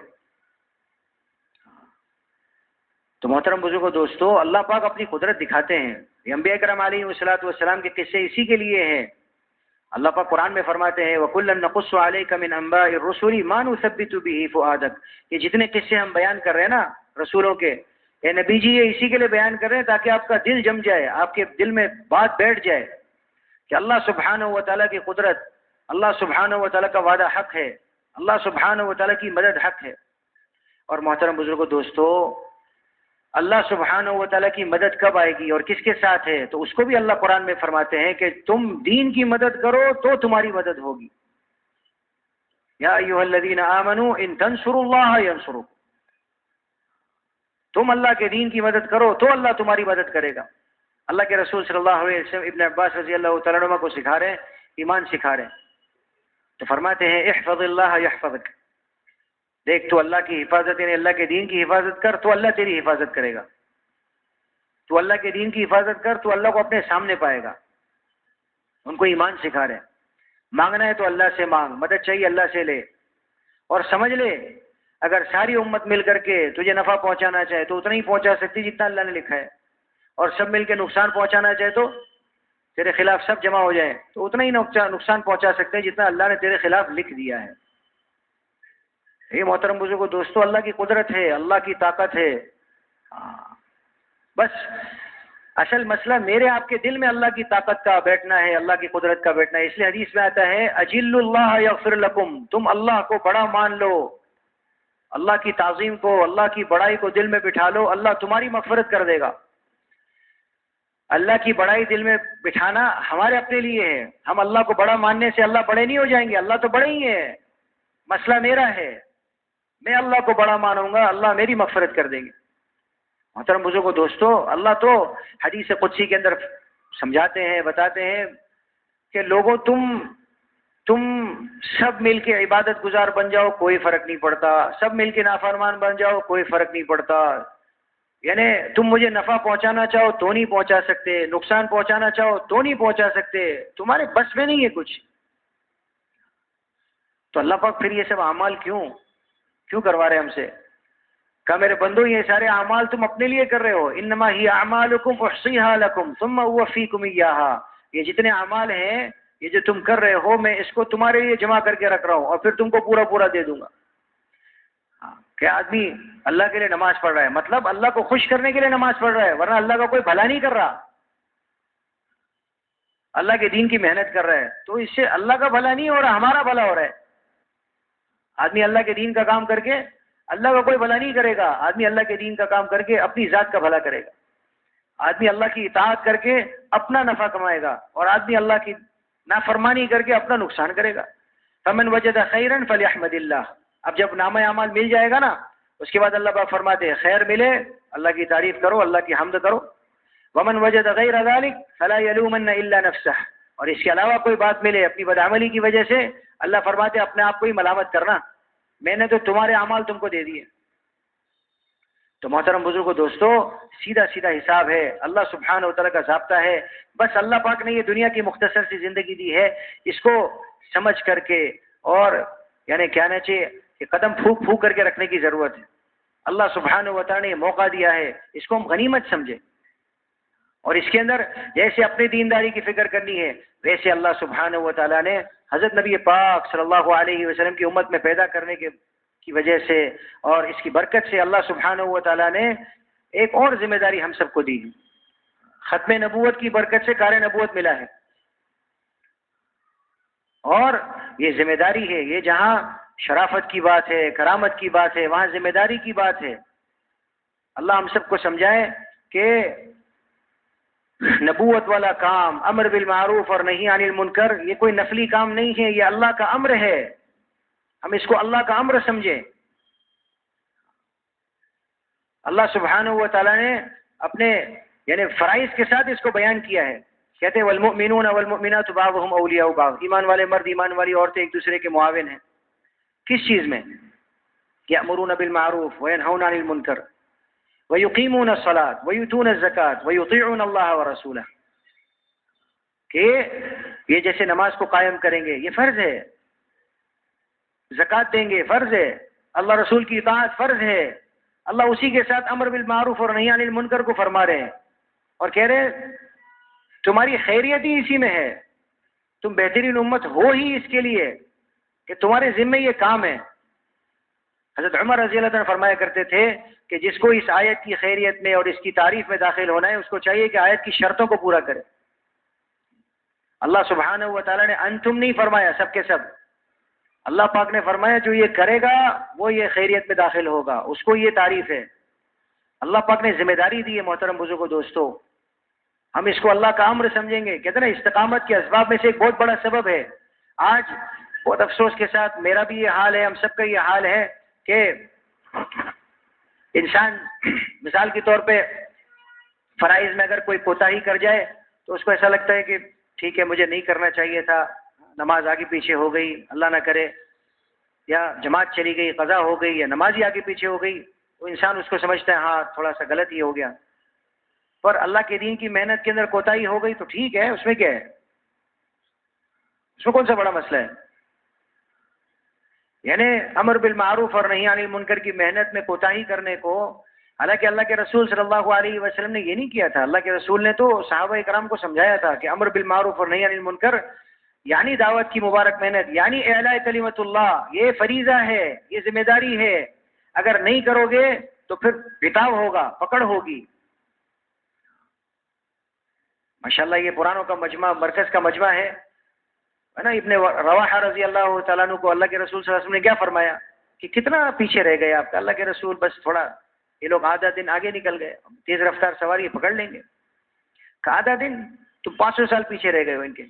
تو محترم بزرگوں دوستو، اللہ پاک اپنی قدرت دکھاتے ہیں. یہ انبیاء کرام علیہ الصلوۃ والسلام کے قصے اسی کے لیے ہیں. اللہ پاک قرآن میں فرماتے ہیں وَكُلًّا نَقُصُّ عَلَيْكَ مِنْ أَنْبَاءِ الرُّسُلِ مَا نُثَبِّتُ بِهِ فُؤَادَكَ، یہ جتنے قصے ہم بیان کر رہے ہیں نا رسولوں کے، اے نبی جی یہ اسی کے لیے بیان کر رہے ہیں تاکہ آپ کا دل جم جائے، آپ کے دل میں بات بیٹھ جائے کہ اللہ سبحانہ و تعالیٰ کی قدرت، اللہ سبحانہ و تعالیٰ کا وعدہ حق ہے، اللہ سبحانہ و تعالیٰ کی مدد حق ہے. اور محترم بزرگوں دوستو، اللہ سبحانہ و تعالیٰ کی مدد کب آئے گی اور کس کے ساتھ ہے، تو اس کو بھی اللہ قرآن میں فرماتے ہیں کہ تم دین کی مدد کرو تو تمہاری مدد ہوگی. یا ایھا الذین آمنوا ان تنصروا اللہ ینصرکم، تم اللہ کے دین کی مدد کرو تو اللہ تمہاری مدد کرے گا. اللہ کے رسول صلی اللہ علیہ وسلم ابن عباس رضی اللہ تعالیٰ عنہ کو سکھا رہے ہیں، ایمان سکھا رہے ہیں، تو فرماتے ہیں احفظ اللہ یحفظک، دیکھ تو اللہ کی حفاظت، یعنی اللہ کے دین کی حفاظت کر تو اللہ تیری حفاظت کرے گا. تو اللہ کے دین کی حفاظت کر تو اللہ کو اپنے سامنے پائے گا. ان کو ایمان سکھا رہے ہیں. مانگنا ہے تو اللہ سے مانگ، مدد چاہیے اللہ سے لے، اور سمجھ لے اگر ساری امت مل کر کے تجھے نفع پہنچانا چاہے تو اتنا ہی پہنچا سکتی جتنا اللہ نے لکھا ہے، اور سب مل کے نقصان پہنچانا چاہے تو تیرے خلاف سب جمع ہو جائیں تو اتنا ہی نقصان پہنچا سکتے ہیں جتنا اللہ نے تیرے خلاف لکھ دیا ہے. یہ محترم بزرگوں دوستو اللہ کی قدرت ہے، اللہ کی طاقت ہے. بس اصل مسئلہ میرے آپ کے دل میں اللہ کی طاقت کا بیٹھنا ہے، اللہ کی قدرت کا بیٹھنا ہے. اس لیے حدیث میں آتا ہے اجل اللہ یغفر لکم، تم اللہ کو بڑا مان لو، اللہ کی تعظیم کو، اللہ کی بڑائی کو دل میں بٹھا لو، اللہ تمہاری مغفرت کر دے گا. اللہ کی بڑائی دل میں بٹھانا ہمارے اپنے لیے ہے. ہم اللہ کو بڑا ماننے سے اللہ بڑے نہیں ہو جائیں گے، اللہ تو بڑے ہی ہے. مسئلہ میرا ہے، میں اللہ کو بڑا مانوں گا، اللہ میری مغفرت کر دیں گے. محترم بزرگوں دوستو اللہ تو حدیث قدسی کے اندر سمجھاتے ہیں، بتاتے ہیں کہ لوگوں تم سب مل کے عبادت گزار بن جاؤ کوئی فرق نہیں پڑتا، سب مل کے نافرمان بن جاؤ کوئی فرق نہیں پڑتا. یعنی تم مجھے نفع پہنچانا چاہو تو نہیں پہنچا سکتے، نقصان پہنچانا چاہو تو نہیں پہنچا سکتے، تمہارے بس میں نہیں ہے کچھ. تو اللہ پاک پھر یہ سب اعمال کیوں کروا رہے ہم سے؟ کہا میرے بندو یہ سارے اعمال تم اپنے لیے کر رہے ہو. انما ہی اعمالکم احصیھا لکم ثم اوفیکم ایھا. یہ جتنے اعمال ہیں یہ جو تم کر رہے ہو میں اس کو تمہارے لیے جمع کر کے رکھ رہا ہوں اور پھر تم کو پورا دے دوں گا. کہ آدمی اللہ کے لیے نماز پڑھ رہا ہے مطلب اللہ کو خوش کرنے کے لیے نماز پڑھ رہا ہے، ورنہ اللہ کا کوئی بھلا نہیں کر رہا. اللہ کے دین کی محنت کر رہا ہے تو اس سے اللہ کا بھلا نہیں ہو رہا، ہمارا بھلا ہو رہا ہے. آدمی اللہ کے دین کا کام کر کے اللہ کا کوئی بھلا نہیں کرے گا، آدمی اللہ کے دین کا کام کر کے اپنی ذات کا بھلا کرے گا. آدمی اللہ کی اطاعت کر کے اپنا نفع کمائے گا اور آدمی اللہ کی نافرمانی کر کے اپنا نقصان کرے گا. فمن وجد خیرا فلیحمد اللہ. اب جب نامہ اعمال مل جائے گا نا اس کے بعد اللہ پاک فرماتے ہیں خیر ملے اللہ کی تعریف کرو، اللہ کی حمد کرو. ومن وجد غیر ذلک فلا یلومن الا نفسه. اور اس کے علاوہ کوئی بات ملے اپنی بدعملی کی وجہ سے اللہ فرماتے ہیں اپنے آپ کو ہی ملامت کرنا، میں نے تو تمہارے اعمال تم کو دے دیے. تو محترم بزرگوں دوستو سیدھا حساب ہے، اللہ سبحانہ و تعالیٰ کا ضابطہ ہے. بس اللہ پاک نے یہ دنیا کی مختصر سی زندگی دی ہے، اس کو سمجھ کر کے اور یعنی کیا نہ چاہیے کہ قدم پھونک کر کے رکھنے کی ضرورت ہے. اللہ سبحانہ و تعالیٰ نے موقع دیا ہے، اس کو ہم غنیمت سمجھے اور اس کے اندر جیسے اپنی دینداری کی فکر کرنی ہے ویسے اللہ سبحانہ و تعالیٰ نے حضرت نبی پاک صلی اللہ علیہ وسلم کی امت میں پیدا کرنے کی وجہ سے اور اس کی برکت سے اللہ سبحانہ و تعالیٰ نے ایک اور ذمہ داری ہم سب کو دی. ختم نبوت کی برکت سے کار نبوت ملا ہے اور یہ ذمہ داری ہے، یہ جہاں شرافت کی بات ہے، کرامت کی بات ہے، وہاں ذمہ داری کی بات ہے. اللہ ہم سب کو سمجھائے کہ نبوت والا کام، امر بالمعروف اور نہی عن المنکر، یہ کوئی نفلی کام نہیں ہے، یہ اللہ کا امر ہے. ہم اس کو اللہ کا امر سمجھیں. اللہ سبحانہ و تعالیٰ نے اپنے یعنی فرائض کے ساتھ اس کو بیان کیا ہے. کہتے ہیں والمؤمنون والمؤمنات بعضهم اولیاء بعض. ایمان والے مرد ایمان والی عورتیں ایک دوسرے کے معاون ہیں. کس چیز میں؟ یأمرون بالمعروف وینہون عن المنکر ویقیمون الصلاۃ ویؤتون الزکاۃ ویطیعون اللہ ورسولہ. کہ یہ جیسے نماز کو قائم کریں گے یہ فرض ہے، زکوٰۃ دیں گے فرض ہے، اللہ رسول کی اطاعت فرض ہے. اللہ اسی کے ساتھ امر بالمعروف اور نہی عن المنکر کو فرما رہے ہیں اور کہہ رہے ہیں تمہاری خیریت ہی اسی میں ہے، تم بہترین امت ہو ہی اس کے لیے کہ تمہارے ذمے یہ کام ہے. حضرت عمر رضی اللہ عنہ فرمایا کرتے تھے کہ جس کو اس آیت کی خیریت میں اور اس کی تعریف میں داخل ہونا ہے اس کو چاہیے کہ آیت کی شرطوں کو پورا کرے. اللہ سبحانہ و تعالیٰ نے انتم نہیں فرمایا، سب کے سب. اللہ پاک نے فرمایا جو یہ کرے گا وہ یہ خیریت میں داخل ہوگا، اس کو یہ تعریف ہے. اللہ پاک نے ذمہ داری دی ہے. محترم بزرگوں دوستو ہم اس کو اللہ کا امر سمجھیں گے. کہتے ہیں نا استقامت کے اسباب میں سے ایک بہت بڑا سبب ہے. آج بہت افسوس کے ساتھ میرا بھی یہ حال ہے، ہم سب کا یہ حال ہے کہ انسان مثال کے طور پہ فرائض میں اگر کوئی کوتاہی کر جائے تو اس کو ایسا لگتا ہے کہ ٹھیک ہے مجھے نہیں کرنا چاہیے تھا، نماز آگے پیچھے ہو گئی اللہ نہ کرے، یا جماعت چلی گئی قضا ہو گئی، یا نماز ہی آگے پیچھے ہو گئی، تو انسان اس کو سمجھتا ہے ہاں تھوڑا سا غلط ہی ہو گیا. پر اللہ کے دین کی محنت کے اندر کوتاہی ہو گئی تو ٹھیک ہے، اس میں کیا ہے، اس میں کون سا بڑا مسئلہ ہے. یعنی امر بالمعروف اور نہی عن المنکر کی محنت میں کوتاہی کرنے کو حالانکہ اللہ کے رسول صلی اللہ علیہ وسلم نے یہ نہیں کیا تھا. اللہ کے رسول نے تو صحابہ کرام کو سمجھایا تھا کہ امر بالمعروف اور نہی عن المنکر یعنی دعوت کی مبارک محنت، یعنی اعلاء کلمت اللہ، یہ فریضہ ہے، یہ ذمہ داری ہے. اگر نہیں کرو گے تو پھر بتاؤ ہوگا، پکڑ ہوگی. ماشاءاللہ یہ پرانوں کا مجمع، مرکز کا مجمع ہے نا. ابن رواحہ رضی اللہ تعالیٰ عنہ کو اللہ کے رسول صلی اللہ علیہ وسلم نے کیا فرمایا کہ کتنا پیچھے رہ گئے آپ کا؟ اللہ کے رسول بس تھوڑا، یہ لوگ آدھا دن آگے نکل گئے، تیز رفتار سواری پکڑ لیں گے. کہ آدھا دن تم 500 سال پیچھے رہ گئے ہو ان کے.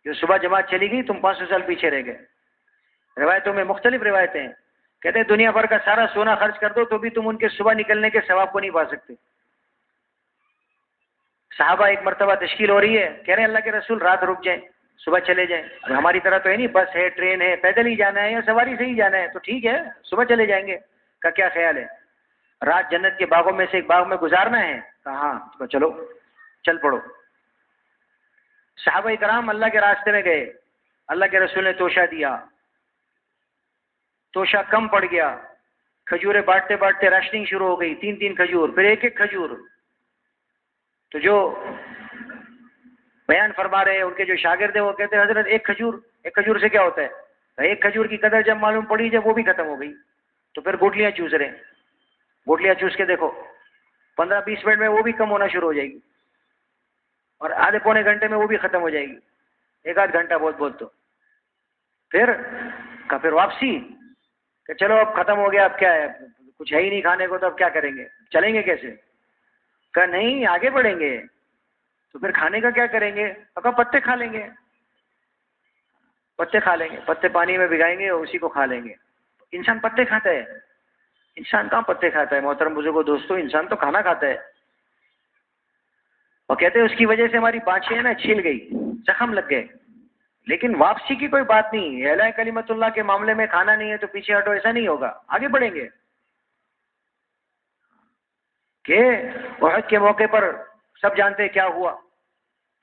جو صبح جماعت چلی گئی تم 500 سال پیچھے رہ گئے. روایتوں میں مختلف روایتیں ہیں، کہتے ہیں دنیا بھر کا سارا سونا خرچ کر دو تو بھی تم ان کے صبح نکلنے کے ثواب کو نہیں پا سکتے. صحابہ ایک مرتبہ تشکیل ہو رہی ہے، کہہ رہے ہیں اللہ کے رسول رات رک جائیں، صبح چلے جائیں. اب ہماری طرح تو ہے نہیں، بس ہے، ٹرین ہے، پیدل ہی جانا ہے یا سواری سے ہی جانا ہے، تو ٹھیک ہے صبح چلے جائیں گے. کا کیا خیال ہے؟ رات جنت کے باغوں میں سے ایک باغ میں گزارنا ہے. کہا ہاں، تو چلو چل پڑو. صحابہ کرام اللہ کے راستے میں گئے. اللہ کے رسول نے توشہ دیا، توشہ کم پڑ گیا. کھجوریں بانٹتے بانٹتے راشننگ شروع ہو گئی، 3 کھجور، پھر ایک کھجور. تو جو بیان فرما رہے ہیں ان کے جو شاگرد ہیں وہ کہتے ہیں حضرت ایک کھجور سے کیا ہوتا ہے؟ ایک کھجور کی قدر جب معلوم پڑی، جب وہ بھی ختم ہو گئی تو پھر گوٹلیاں چوس رہے ہیں. گوٹلیاں چوس کے دیکھو 15-20 منٹ میں وہ بھی کم ہونا شروع ہو جائے گی، اور آدھے پونے گھنٹے میں وہ بھی ختم ہو جائے گی. 1-8 گھنٹہ بہت تو پھر واپسی کہ چلو اب ختم ہو گیا، اب کیا ہے، کچھ ہے ہی نہیں کھانے کو، تو اب کیا کریں گے، چلیں گے کیسے؟ کہا نہیں آگے بڑھیں گے. تو پھر کھانے کا کیا کریں گے؟ کہا پتے کھا لیں گے. پتے پانی میں بھگائیں گے اور اسی کو کھا لیں گے. انسان پتے کھاتا ہے؟ انسان کہاں پتے کھاتا ہے محترم بزرگوں دوستوں، انسان تو کھانا کھاتا ہے. اور کہتے ہیں اس کی وجہ سے ہماری بانچیں ہیں نا چھل گئی، زخم لگ گئے. لیکن واپسی کی کوئی بات نہیں. اعلاء کلمت اللہ کے معاملے میں کھانا نہیں ہے تو پیچھے ہٹو، ایسا نہیں ہوگا، آگے بڑھیں گے. کہ احد کے موقع پر سب جانتے کیا ہوا.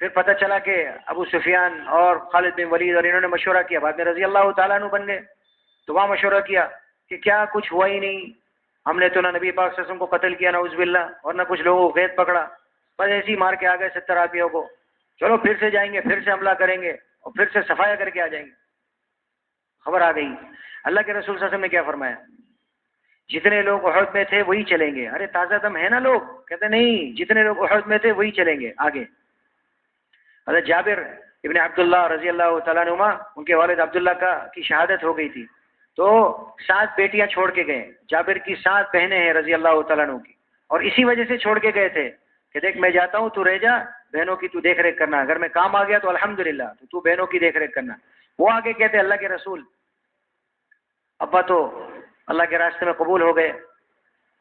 پھر پتہ چلا کہ ابو سفیان اور خالد بن ولید اور انہوں نے مشورہ کیا، بعد میں رضی اللہ تعالیٰ عنہ بن گئے. تو وہاں مشورہ کیا کہ کیا کچھ ہوا ہی نہیں، ہم نے تو نہ نبی پاک صلی اللہ علیہ وسلم کو قتل کیا نعوذ باللہ، اور نہ کچھ لوگوں کو قید پکڑا، بس ایسے ہی مار کے آ گئے 70 آدمیوں کو. چلو پھر سے جائیں گے، پھر سے حملہ کریں گے اور پھر سے صفایا کر کے آ جائیں گے. خبر آ گئی. اللہ کے رسول صلی اللہ علیہ وسلم نے کیا فرمایا؟ جتنے لوگ احد میں تھے وہی چلیں گے. ارے تازہ دم ہے نا لوگ، کہتے نہیں جتنے لوگ احد میں تھے وہی چلیں گے آگے. حضرت جابر ابن عبداللہ رضی اللہ تعالیٰ عنہما، ان کے والد عبداللہ کی شہادت ہو گئی تھی، تو 7 بیٹیاں چھوڑ کے گئے. جابر کی 7 بہنیں ہیں رضی اللہ تعالیٰ عنہ کی، اور اسی وجہ سے چھوڑ کے گئے تھے کہ دیکھ میں جاتا ہوں، تو رہ جا، بہنوں کی تو دیکھ ریکھ کرنا، اگر میں کام آ گیا تو الحمدللہ، تو بہنوں کی دیکھ ریکھ کرنا. وہ آگے کہتے اللہ کے رسول ابا تو اللہ کے راستے میں قبول ہو گئے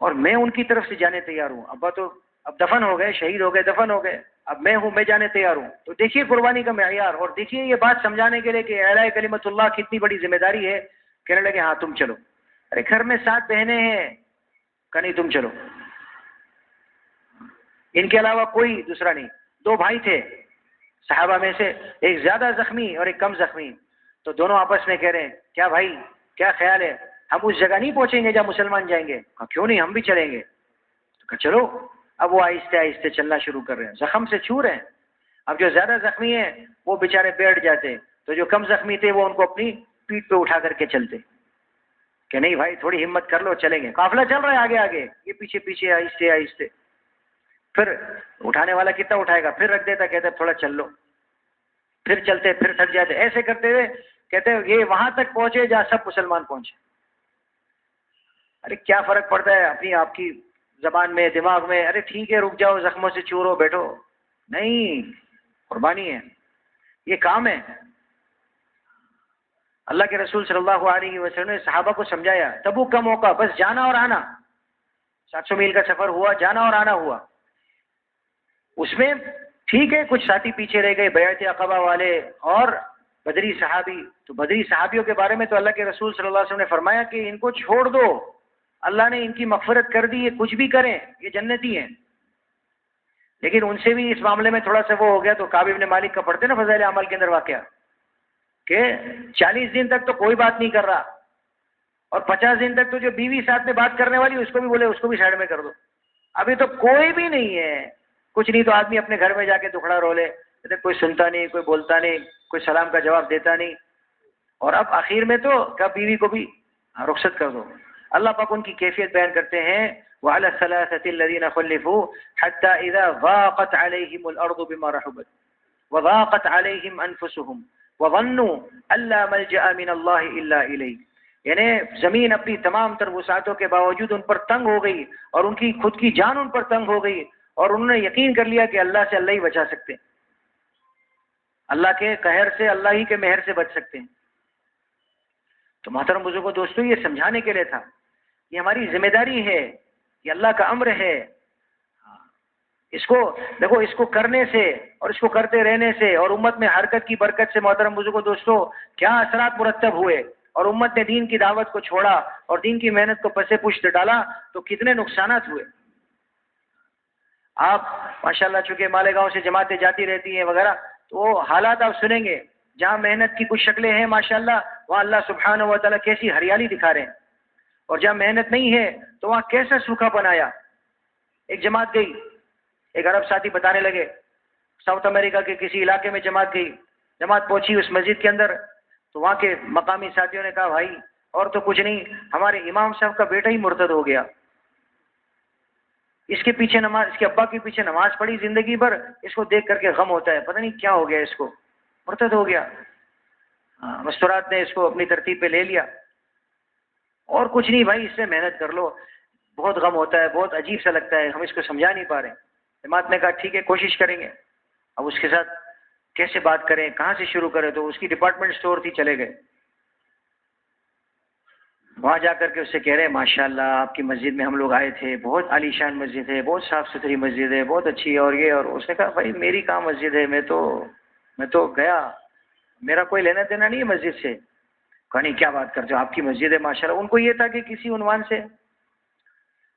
اور میں ان کی طرف سے جانے تیار ہوں. ابا تو اب دفن ہو گئے، شہید ہو گئے، دفن ہو گئے، اب میں ہوں، میں جانے تیار ہوں. تو دیکھیے قربانی کا معیار، اور دیکھیے یہ بات سمجھانے کے لیے کہ اعلاء کلمت اللہ کتنی بڑی ذمہ داری ہے. کہنے لگے ہاں تم چلو. ارے گھر میں 7 بہنیں ہیں، کہ نہیں تم چلو. ان کے علاوہ کوئی دوسرا نہیں. 2 بھائی تھے صحابہ میں سے، ایک زیادہ زخمی اور ایک کم زخمی. تو دونوں آپس میں کہہ رہے ہیں کیا بھائی کیا خیال ہے، ہم اس جگہ نہیں پہنچیں گے جہاں مسلمان جائیں گے؟ کہا کیوں نہیں، ہم بھی چلیں گے. تو کہا چلو. اب وہ آہستہ آہستہ چلنا شروع کر رہے ہیں، زخم سے چھو رہے ہیں. اب جو زیادہ زخمی ہیں وہ بیچارے بیٹھ جاتے، تو جو کم زخمی تھے وہ ان کو اپنی پیٹھ پہ اٹھا کر کے چلتے کہ نہیں بھائی تھوڑی ہمت کر لو، چلیں گے. قافلہ چل رہا ہے آگے آگے، یہ پیچھے پیچھے آہستہ آہستہ. پھر اٹھانے والا کتنا اٹھائے گا، پھر رکھ دیتا، کہتے تھوڑا چل لو، پھر چلتے، پھر تھک جاتے. ایسے کرتے ہوئے کہتے یہ وہاں تک پہنچے جہاں سب مسلمان پہنچے. ارے کیا فرق پڑتا ہے اپنی آپ کی زبان میں، دماغ میں، ارے ٹھیک ہے رک جاؤ، زخموں سے چورو بیٹھو. نہیں، قربانی ہے، یہ کام ہے. اللہ کے رسول صلی اللہ علیہ وسلم نے صحابہ کو سمجھایا. تبوک کا موقع، بس جانا اور آنا، 700 میل کا سفر ہوا، جانا اور آنا ہوا. اس میں ٹھیک ہے کچھ ساتھی پیچھے رہ گئے، بیعت عقبہ والے اور بدری صحابی. تو بدری صحابیوں کے بارے میں تو اللہ کے رسول صلی اللہ علیہ وسلم نے فرمایا کہ ان کو چھوڑ دو، اللہ نے ان کی مغفرت کر دی، یہ کچھ بھی کریں یہ جنتی ہیں. لیکن ان سے بھی اس معاملے میں تھوڑا سا وہ ہو گیا. تو کعب بن مالک کا پڑھتے نا فضائل اعمال کے اندر واقعہ کہ 40 دن تک تو کوئی بات نہیں کر رہا، اور 50 دن تک تو جو بیوی ساتھ میں بات کرنے والی اس کو بھی بولے اس کو بھی سائڈ میں کر دو. ابھی تو کوئی بھی نہیں ہے, کچھ نہیں تو آدمی اپنے گھر میں جا کے دکھڑا رو لے, کوئی سنتا نہیں, کوئی بولتا نہیں, کوئی سلام کا جواب دیتا نہیں. اور اب آخر میں تو کیا بیوی کو بھی رخصت کر دو. اللہ پاک ان کی کیفیت بیان کرتے ہیں وَعَلَى الثَّلَاثَةِ الَّذِينَ خُلِّفُوا حَتَّى إِذَا ضَاقَتْ عَلَيْهِمُ الْأَرْضُ بِمَا رَحُبَتْ وَضَاقَتْ عَلَيْهِمْ أَنفُسُهُمْ وَظَنُّوا أَن لَّا مَلْجَأَ مِنَ اللَّهِ إِلَّا إِلَيْهِ. یعنی زمین اپنی تمام تر وسعتوں کے باوجود ان پر تنگ ہو گئی اور ان کی خود کی جان ان پر تنگ ہو گئی اور انہوں نے یقین کر لیا کہ اللہ سے اللہ ہی بچا سکتے ہیں, اللہ کے قہر سے, اللہ ہی کے مہر سے بچ سکتے ہیں. تو محترم بزرگوں دوستوں, یہ سمجھانے کے لیے تھا, یہ ہماری ذمہ داری ہے, یہ اللہ کا امر ہے. اس کو دیکھو, اس کو کرنے سے اور اس کو کرتے رہنے سے اور امت میں حرکت کی برکت سے محترم بزرگوں دوستوں کیا اثرات مرتب ہوئے, اور امت نے دین کی دعوت کو چھوڑا اور دین کی محنت کو پسے پشت ڈالا تو کتنے نقصانات ہوئے. آپ ماشاءاللہ چونکہ مالیگاؤں سے جماعتیں جاتی رہتی ہیں وغیرہ, تو وہ حالات آپ سنیں گے جہاں محنت کی کچھ شکلیں ہیں ماشاءاللہ, وہاں اللہ سبحانہ و تعالیٰ کیسی ہریالی دکھا رہے ہیں, اور جہاں محنت نہیں ہے تو وہاں کیسا سوکھا بنایا. ایک جماعت گئی, ایک عرب ساتھی بتانے لگے, ساؤتھ امریکہ کے کسی علاقے میں جماعت گئی, جماعت پہنچی اس مسجد کے اندر, تو وہاں کے مقامی ساتھیوں نے کہا بھائی اور تو کچھ نہیں, ہمارے امام صاحب کا بیٹا ہی مرتد ہو گیا, اس کے پیچھے نماز, اس کے ابا کے پیچھے نماز پڑھی زندگی بھر, اس کو دیکھ کر کے غم ہوتا ہے, پتہ نہیں کیا ہو گیا اس کو, مرتد ہو گیا. مستورات نے اس کو اپنی ترتیب پہ لے لیا, اور کچھ نہیں بھائی, اس سے محنت کر لو, بہت غم ہوتا ہے, بہت عجیب سا لگتا ہے, ہم اس کو سمجھا نہیں پا رہے. جماعت نے کہا ٹھیک ہے کوشش کریں گے. اب اس کے ساتھ کیسے بات کریں, کہاں سے شروع کریں, تو اس کی ڈپارٹمنٹ اسٹور تھی, چلے گئے. وہاں جا کر کے اس سے کہہ رہے ماشاءاللہ آپ کی مسجد میں ہم لوگ آئے تھے, بہت عالی شان مسجد ہے, بہت صاف ستھری مسجد ہے, بہت اچھی ہے, اور یہ, اور اس نے کہا بھائی میری کہاں مسجد ہے, میں تو گیا, میرا کوئی لینا دینا نہیں ہے مسجد سے. کہا نہیں کیا بات کرتے ہو, آپ کی مسجد ہے ماشاءاللہ. ان کو یہ تھا کہ کسی عنوان سے,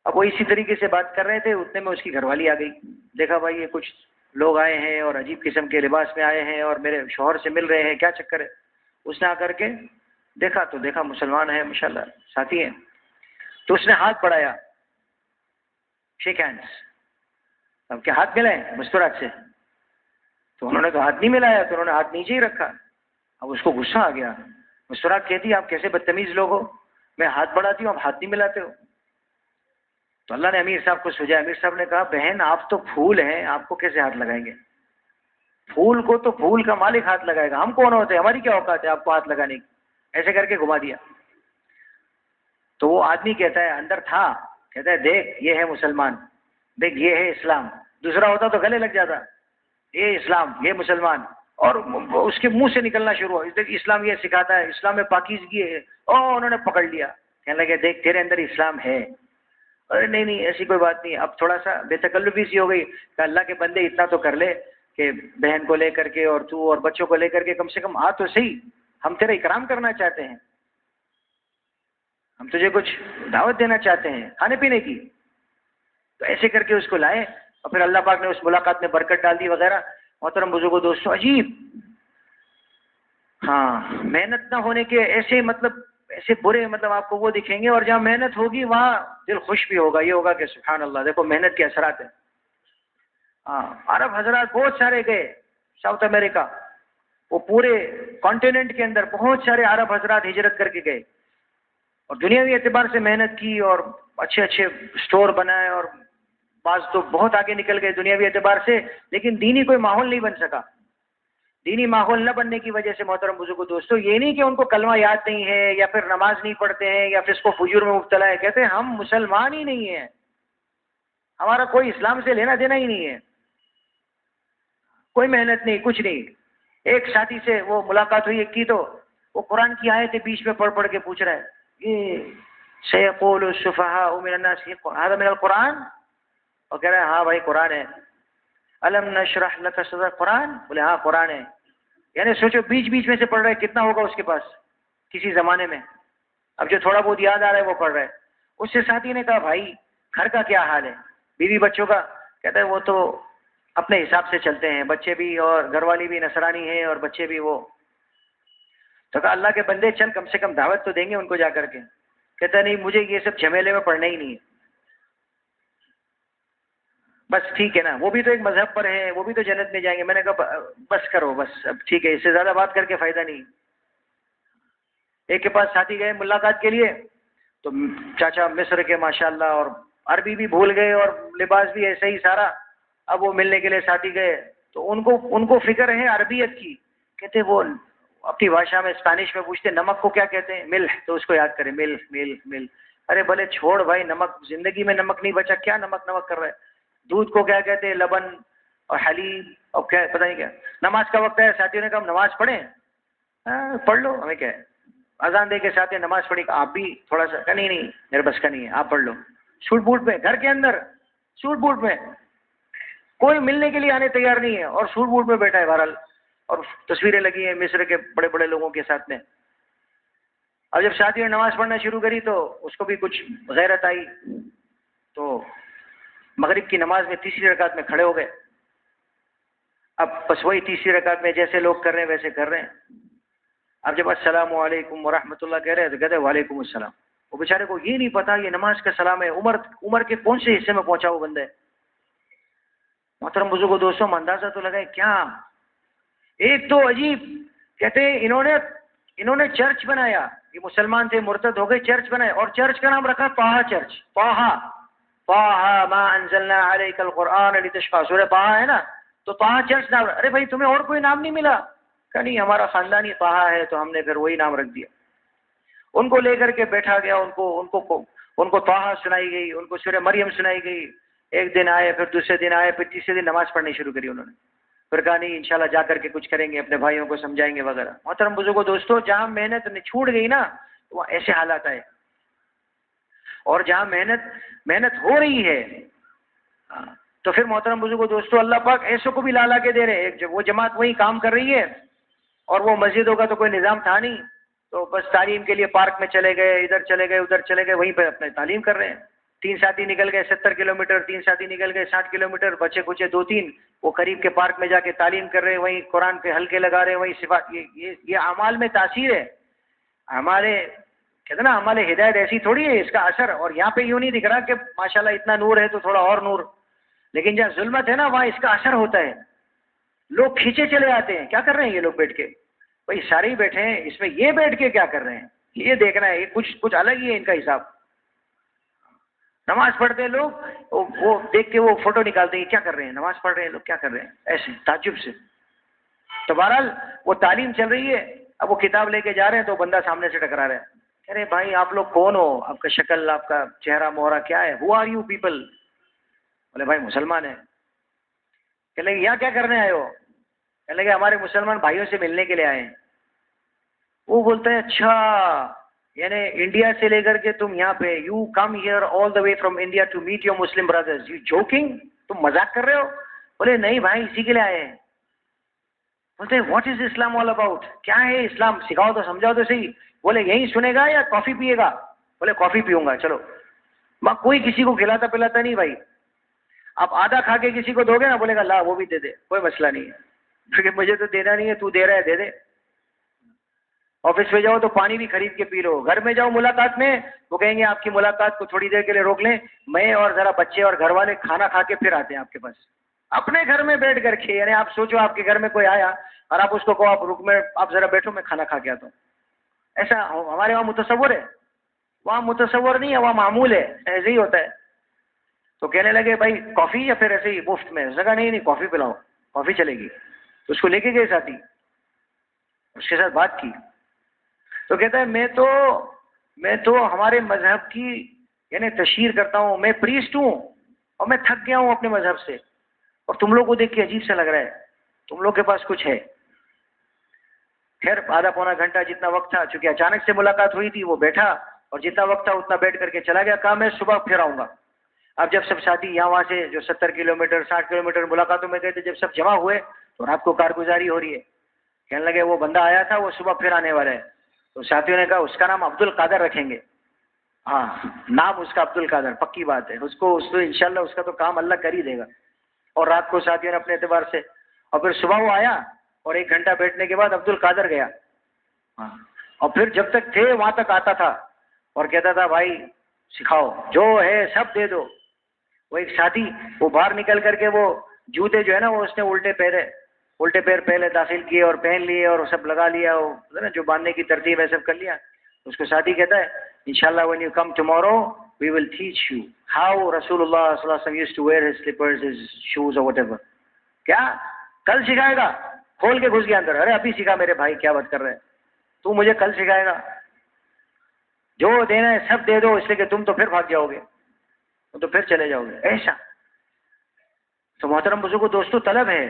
اب وہ اسی طریقے سے بات کر رہے تھے, اتنے میں اس کی گھر والی آ گئی. دیکھا بھائی یہ کچھ لوگ آئے ہیں اور عجیب قسم کے لباس میں آئے ہیں اور میرے شوہر سے مل رہے ہیں, کیا چکر ہے. اس نے آ کر کے دیکھا تو دیکھا مسلمان ہیں ماشاءاللہ, ساتھی ہیں. تو اس نے ہاتھ بڑھایا, شیک ہینڈس. اب کیا ہاتھ ملائے مستورات سے, تو انہوں نے تو ہاتھ نہیں ملایا, تو انہوں نے ہاتھ نیچے ہی رکھا. اب اس کو غصہ آ گیا. مستورات کہتی آپ کیسے بدتمیز لوگ ہو, میں ہاتھ بڑھاتی ہوں آپ ہاتھ نہیں ملاتے ہو. تو اللہ نے امیر صاحب کو سجایا. امیر صاحب نے کہا بہن آپ تو پھول ہیں, آپ کو کیسے ہاتھ لگائیں گے, پھول کو تو پھول کا مالک ہاتھ لگائے گا, ہم کون ہوتے ہیں, ہماری کیا اوقات ہے آپ کو ہاتھ لگانے کی. ایسے کر کے گھما دیا. تو وہ آدمی کہتا ہے, اندر تھا, کہتا ہے دیکھ یہ ہے مسلمان, دیکھ یہ ہے اسلام. دوسرا ہوتا تو گلے لگ جاتا, یہ اسلام یہ مسلمان, اور اس کے منہ سے نکلنا شروع ہوا دیکھ اسلام یہ سکھاتا ہے, اسلام میں پاکیزگی ہے. انہوں نے پکڑ لیا, کہنے لگے دیکھ تیرے اندر اسلام ہے. ارے نہیں ایسی کوئی بات نہیں. اب تھوڑا سا بے تکلفی سی ہو گئی کہ اللہ کے بندے اتنا تو کر لے کہ بہن کو لے کر کے اور تو اور بچوں کو لے کر کے کم سے کم آ تو صحیح, ہم تیرا اکرام کرنا چاہتے ہیں, ہم تجھے کچھ دعوت دینا چاہتے ہیں کھانے پینے کی. تو ایسے کر کے اس کو لائے, اور پھر اللہ پاک نے اس ملاقات میں برکت ڈال دی وغیرہ. محترم بزرگوں دوستوں, عجیب, ہاں محنت نہ ہونے کے ایسے ایسے برے آپ کو وہ دکھیں گے, اور جہاں محنت ہوگی وہاں دل خوش بھی ہوگا, یہ ہوگا کہ سبحان اللہ دیکھو محنت کے اثرات ہیں. ہاں عرب حضرات بہت سارے گئے ساؤتھ امریکہ, وہ پورے کانٹیننٹ کے اندر بہت سارے عرب حضرات ہجرت کر کے گئے, اور دنیاوی اعتبار سے محنت کی اور اچھے اچھے اسٹور بنائے, اور بعض تو بہت آگے نکل گئے دنیاوی اعتبار سے, لیکن دینی کوئی ماحول نہیں بن سکا. دینی ماحول نہ بننے کی وجہ سے محترم بزرگوں دوستوں, یہ نہیں کہ ان کو کلمہ یاد نہیں ہے یا پھر نماز نہیں پڑھتے ہیں یا فسق و فجور میں مبتلا ہے, کہتے ہیں ہم مسلمان ہی نہیں ہیں, ہمارا کوئی اسلام سے لینا دینا ہی نہیں ہے, کوئی محنت نہیں کچھ نہیں. ایک ساتھی سے وہ ملاقات ہوئی ایک کی, تو وہ قرآن کی آیتیں بیچ میں پڑھ پڑھ کے پوچھ رہا ہے یہ سیقول السفہاء من الناس هذا من القرآن, اور کہہ رہا ہے ہاں بھائی قرآن ہے. الم نشرح لک صدرک, قرآن, بولے ہاں قرآن ہے. یعنی سوچو بیچ بیچ میں سے پڑھ رہا ہے, کتنا ہوگا اس کے پاس کسی زمانے میں, اب جو تھوڑا بہت یاد آ رہا ہے وہ پڑھ رہا ہے. اس سے ساتھی نے کہا بھائی گھر کا کیا حال ہے, بیوی بچوں کا, کہتا ہے وہ تو اپنے حساب سے چلتے ہیں, بچے بھی اور گھر والی بھی نصرانی ہیں اور بچے بھی وہ. تو کہا اللہ کے بندے چل کم سے کم دعوت تو دیں گے ان کو جا کر کے. کہتا نہیں مجھے یہ سب جھمیلے میں پڑھنا ہی نہیں ہے. بس ٹھیک ہے نا, وہ بھی تو ایک مذہب پر ہے, وہ بھی تو جنت میں جائیں گے. میں نے کہا بس کرو بس, اب ٹھیک ہے, اس سے زیادہ بات کر کے فائدہ نہیں. ایک کے پاس ساتھی گئے ملاقات کے لیے, تو چاچا مصر کے ماشاءاللہ, اور عربی بھی بھول گئے اور لباس بھی ایسا ہی سارا. اب وہ ملنے کے لیے ساتھی گئے, تو ان کو فکر ہے عربیت کی. کہتے وہ اپنی بھاشا میں اسپینش میں پوچھتے نمک کو کیا کہتے ہیں, ملح, تو اس کو یاد کرے ملح ملح ملح. ارے بھلے چھوڑ بھائی, نمک زندگی میں نمک نہیں بچا, کیا نمک نمک کر رہا ہے. دودھ کو کیا کہتے ہیں, لبن اور حلیب اور کیا پتہ نہیں کیا. نماز کا وقت ہے, ساتھیوں نے کہا نماز پڑھیں. پڑھ لو, ہمیں کیا ہے. اذان دے کے ساتھ نماز پڑھی, آپ بھی تھوڑا سا, کہ نہیں میرے بس کا نہیں ہے, آپ پڑھ لو. سوٹ بوٹ میں, گھر کے اندر سوٹ بوٹ میں, کوئی ملنے کے لیے آنے تیار نہیں ہے, اور سوٹ بوٹ میں بیٹھا ہے بہرحال, اور تصویریں لگی ہیں مصر کے بڑے بڑے لوگوں کے ساتھ میں. اب جب ساتھیوں نے نماز پڑھنا شروع کری تو اس کو بھی کچھ غیرت آئی, تو مغرب کی نماز میں تیسری رکعت میں کھڑے ہو گئے. اب بس وہی تیسری رکعت میں جیسے لوگ کر رہے ہیں ویسے کر رہے ہیں. اب جب السلام علیکم ورحمۃ اللہ کہہ رہے ہیں تو کہتے ہیں وعلیکم السلام. وہ بیچارے کو یہ نہیں پتا یہ نماز کا سلام ہے, عمر کے کون سے حصے میں پہنچا وہ بندہ ہے. محترم بزرگوں دوستوں, ہم اندازہ تو لگائیں کیا. ایک تو عجیب, کہتے ہیں انہوں نے چرچ بنایا, یہ مسلمان تھے مرتد ہو گئے, چرچ بنایا, اور چرچ کا نام رکھا طٰہٰ چرچ. طٰہٰ ما انزلنا علیک القرآن لتشقیٰ, سورہ طٰہٰ ہے نا, تو طٰہٰ چرچ نام. ارے بھائی تمہیں اور کوئی نام نہیں ملا؟ کہ نہیں, ہمارا خاندانی طٰہٰ ہے, تو ہم نے پھر وہی نام رکھ دیا. ان کو لے کر کے بیٹھا گیا, ان کو طٰہٰ سنائی گئی, ان کو سورہ مریم سنائی گئی. ایک دن آئے, پھر دوسرے دن آئے, پھر تیسرے دن نماز پڑھنی شروع کری انہوں نے. پھر کہا نہیں انشاءاللہ جا کر کے کچھ کریں گے, اپنے بھائیوں کو سمجھائیں گے وغیرہ. محترم بزرگوں دوستوں, جہاں محنت چھوٹ گئی نا, وہاں ایسے حالات آئے. اور جہاں محنت ہو رہی ہے, تو پھر محترم بزرگوں دوستوں, اللہ پاک ایسوں کو بھی لا کے دے رہے ہیں. وہ جماعت وہی کام کر رہی ہے, اور وہ مسجدوں کا تو کوئی نظام تھا نہیں, تو بس تعلیم کے لیے پارک میں چلے گئے, ادھر چلے گئے, ادھر چلے گئے, وہیں پہ اپنے تعلیم کر رہے ہیں. 3 ساتھی نکل گئے 70 کلومیٹر, 3 ساتھی نکل گئے 60 کلومیٹر, بچے کچے 2-3 وہ قریب کے پارک میں جا کے تعلیم کر رہے ہیں, وہیں قرآن پہ حلقے لگا رہے ہیں, وہیں صفات. یہ اعمال میں تاثیر ہے. ہمارے کہتے نا ہمارے ہدایت ایسی تھوڑی ہے, اس کا اثر. اور یہاں پہ یوں نہیں دکھ رہا کہ ماشاءاللہ اتنا نور ہے تو تھوڑا اور نور, لیکن جہاں ظلمت ہے نا وہاں اس کا اثر ہوتا ہے. لوگ کھینچے چلے آتے ہیں. کیا کر رہے ہیں یہ لوگ بیٹھ کے؟ بھائی سارے ہی بیٹھے ہیں, اس میں یہ بیٹھ کے کیا کر رہے ہیں, یہ دیکھنا ہے. یہ کچھ الگ ہی ہے ان کا حساب. نماز پڑھتے ہیں لوگ, وہ دیکھ کے وہ فوٹو نکالتے ہیں, کیا کر رہے ہیں, نماز پڑھ رہے ہیں لوگ, کیا کر رہے ہیں, ایسے تعجب سے. تو بہرحال وہ تعلیم چل رہی ہے. اب وہ کتاب لے کے جا رہے ہیں تو بندہ سامنے سے ٹکرا رہا ہے. کہہ رہے بھائی آپ لوگ کون ہو, آپ کا شکل, آپ کا چہرہ مہرہ کیا ہے, ہو آر یو پیپل؟ بولے بھائی مسلمان ہیں. کہ لگے یہاں کیا کرنے آئے ہو؟ کہ لگے ہمارے مسلمان بھائیوں سے ملنے کے لیے آئے ہیں. وہ بولتا ہے اچھا, یعنی انڈیا سے لے کر کے تم یہاں پہ, you come here all the way from India to meet your Muslim brothers, you joking, تم مذاق کر رہے ہو؟ بولے نہیں بھائی اسی کے لیے آئے ہیں. بولتے ہیں what is Islam all about, کیا ہے اسلام, سکھاؤ تو سمجھاؤ تو صحیح. بولے یہی سنے گا یا کافی پیے گا؟ بولے کافی پیوں گا. چلو, ماں کوئی کسی کو کھلاتا پلاتا نہیں بھائی. آپ آدھا کھا کے کسی کو دو گے نا, بولے گا لا وہ بھی دے دے, کوئی مسئلہ نہیں ہے, کیونکہ مجھے تو دینا نہیں ہے, تو دے رہا ہے دے دے. آفس میں جاؤ تو پانی بھی خرید کے پی لو. گھر میں جاؤ ملاقات میں, وہ کہیں گے آپ کی ملاقات کو تھوڑی دیر کے لیے روک لیں, میں اور ذرا بچے اور گھر والے کھانا کھا کے پھر آتے ہیں آپ کے پاس. اپنے گھر میں بیٹھ کر کے, یعنی آپ سوچو آپ کے گھر میں کوئی آیا اور آپ اس کو کہو آپ رک میں, آپ ذرا بیٹھو میں کھانا کھا کے آتا ہوں. ایسا ہمارے وہاں متصور ہے, وہاں متصور نہیں ہے, وہاں معمول ہے, ایسے ہی ہوتا ہے. تو کہنے لگے بھائی کافی یا پھر ایسے ہی مفت میں؟ جگہ نہیں کافی پلاؤ, کافی چلے گی. تو اس کو لے کے گئے ساتھی, اس کے ساتھ بات کی, تو کہتا ہے میں تو ہمارے مذہب کی یعنی تشہیر کرتا ہوں, میں پریسٹ ہوں اور میں تھک گیا ہوں اپنے مذہب سے, اور تم لوگ کو دیکھ کے عجیب سا لگ رہا ہے, تم لوگ کے پاس کچھ ہے. خیر آدھا پونا گھنٹہ جتنا وقت تھا, چونکہ اچانک سے ملاقات ہوئی تھی, وہ بیٹھا اور جتنا وقت تھا اتنا بیٹھ کر کے چلا گیا, کہا میں صبح پھر آؤں گا. اب جب سب ساتھی یہاں وہاں سے جو 70 کلومیٹر 60 کلومیٹر ملاقاتوں میں گئے تھے, جب سب جمع ہوئے تو رات کو کارگزاری ہو رہی ہے. کہنے لگے وہ بندہ آیا تھا وہ صبح پھر آنے والا ہے. تو ساتھیوں نے کہا اس کا نام عبد القادر رکھیں گے. ہاں نام اس کا عبد القادر, پکی بات ہے, اس کو انشاءاللہ اس کا تو کام اللہ کر ہی دے گا. اور رات کو ساتھیوں نے اپنے اعتبار سے, اور پھر صبح وہ آیا اور 1 گھنٹہ بیٹھنے کے بعد عبد القادر گیا. ہاں, اور پھر جب تک تھے وہاں تک آتا تھا, اور کہتا تھا بھائی سکھاؤ، جو ہے سب دے دو۔ وہ ایک ساتھی وہ باہر نکل کر کے وہ جوتے جو ہے نا وہ اس نے الٹے پیر پہلے داخل کیے اور پہن لیے اور سب لگا لیا، وہ جو باندھنے کی ترتیب ہے سب کر لیا۔ اس کو ساتھی کہتا ہے انشاءاللہ when you come tomorrow we will teach you how Rasulullah صلی اللہ علیہ وسلم used to wear his slippers, his shoes or whatever۔ کیا کل سکھائے گا؟ کھول کے گھس گیا اندر، ارے ابھی سکھا میرے بھائی، کیا بات کر رہے ہیں تو مجھے کل سکھائے گا؟ جو دینا ہے سب دے دو، اس لیے کہ تم تو پھر بھاگ جاؤ گے، تو پھر چلے جاؤ گے ایسا۔ تو محترم بزرگوں دوستو طلب ہے،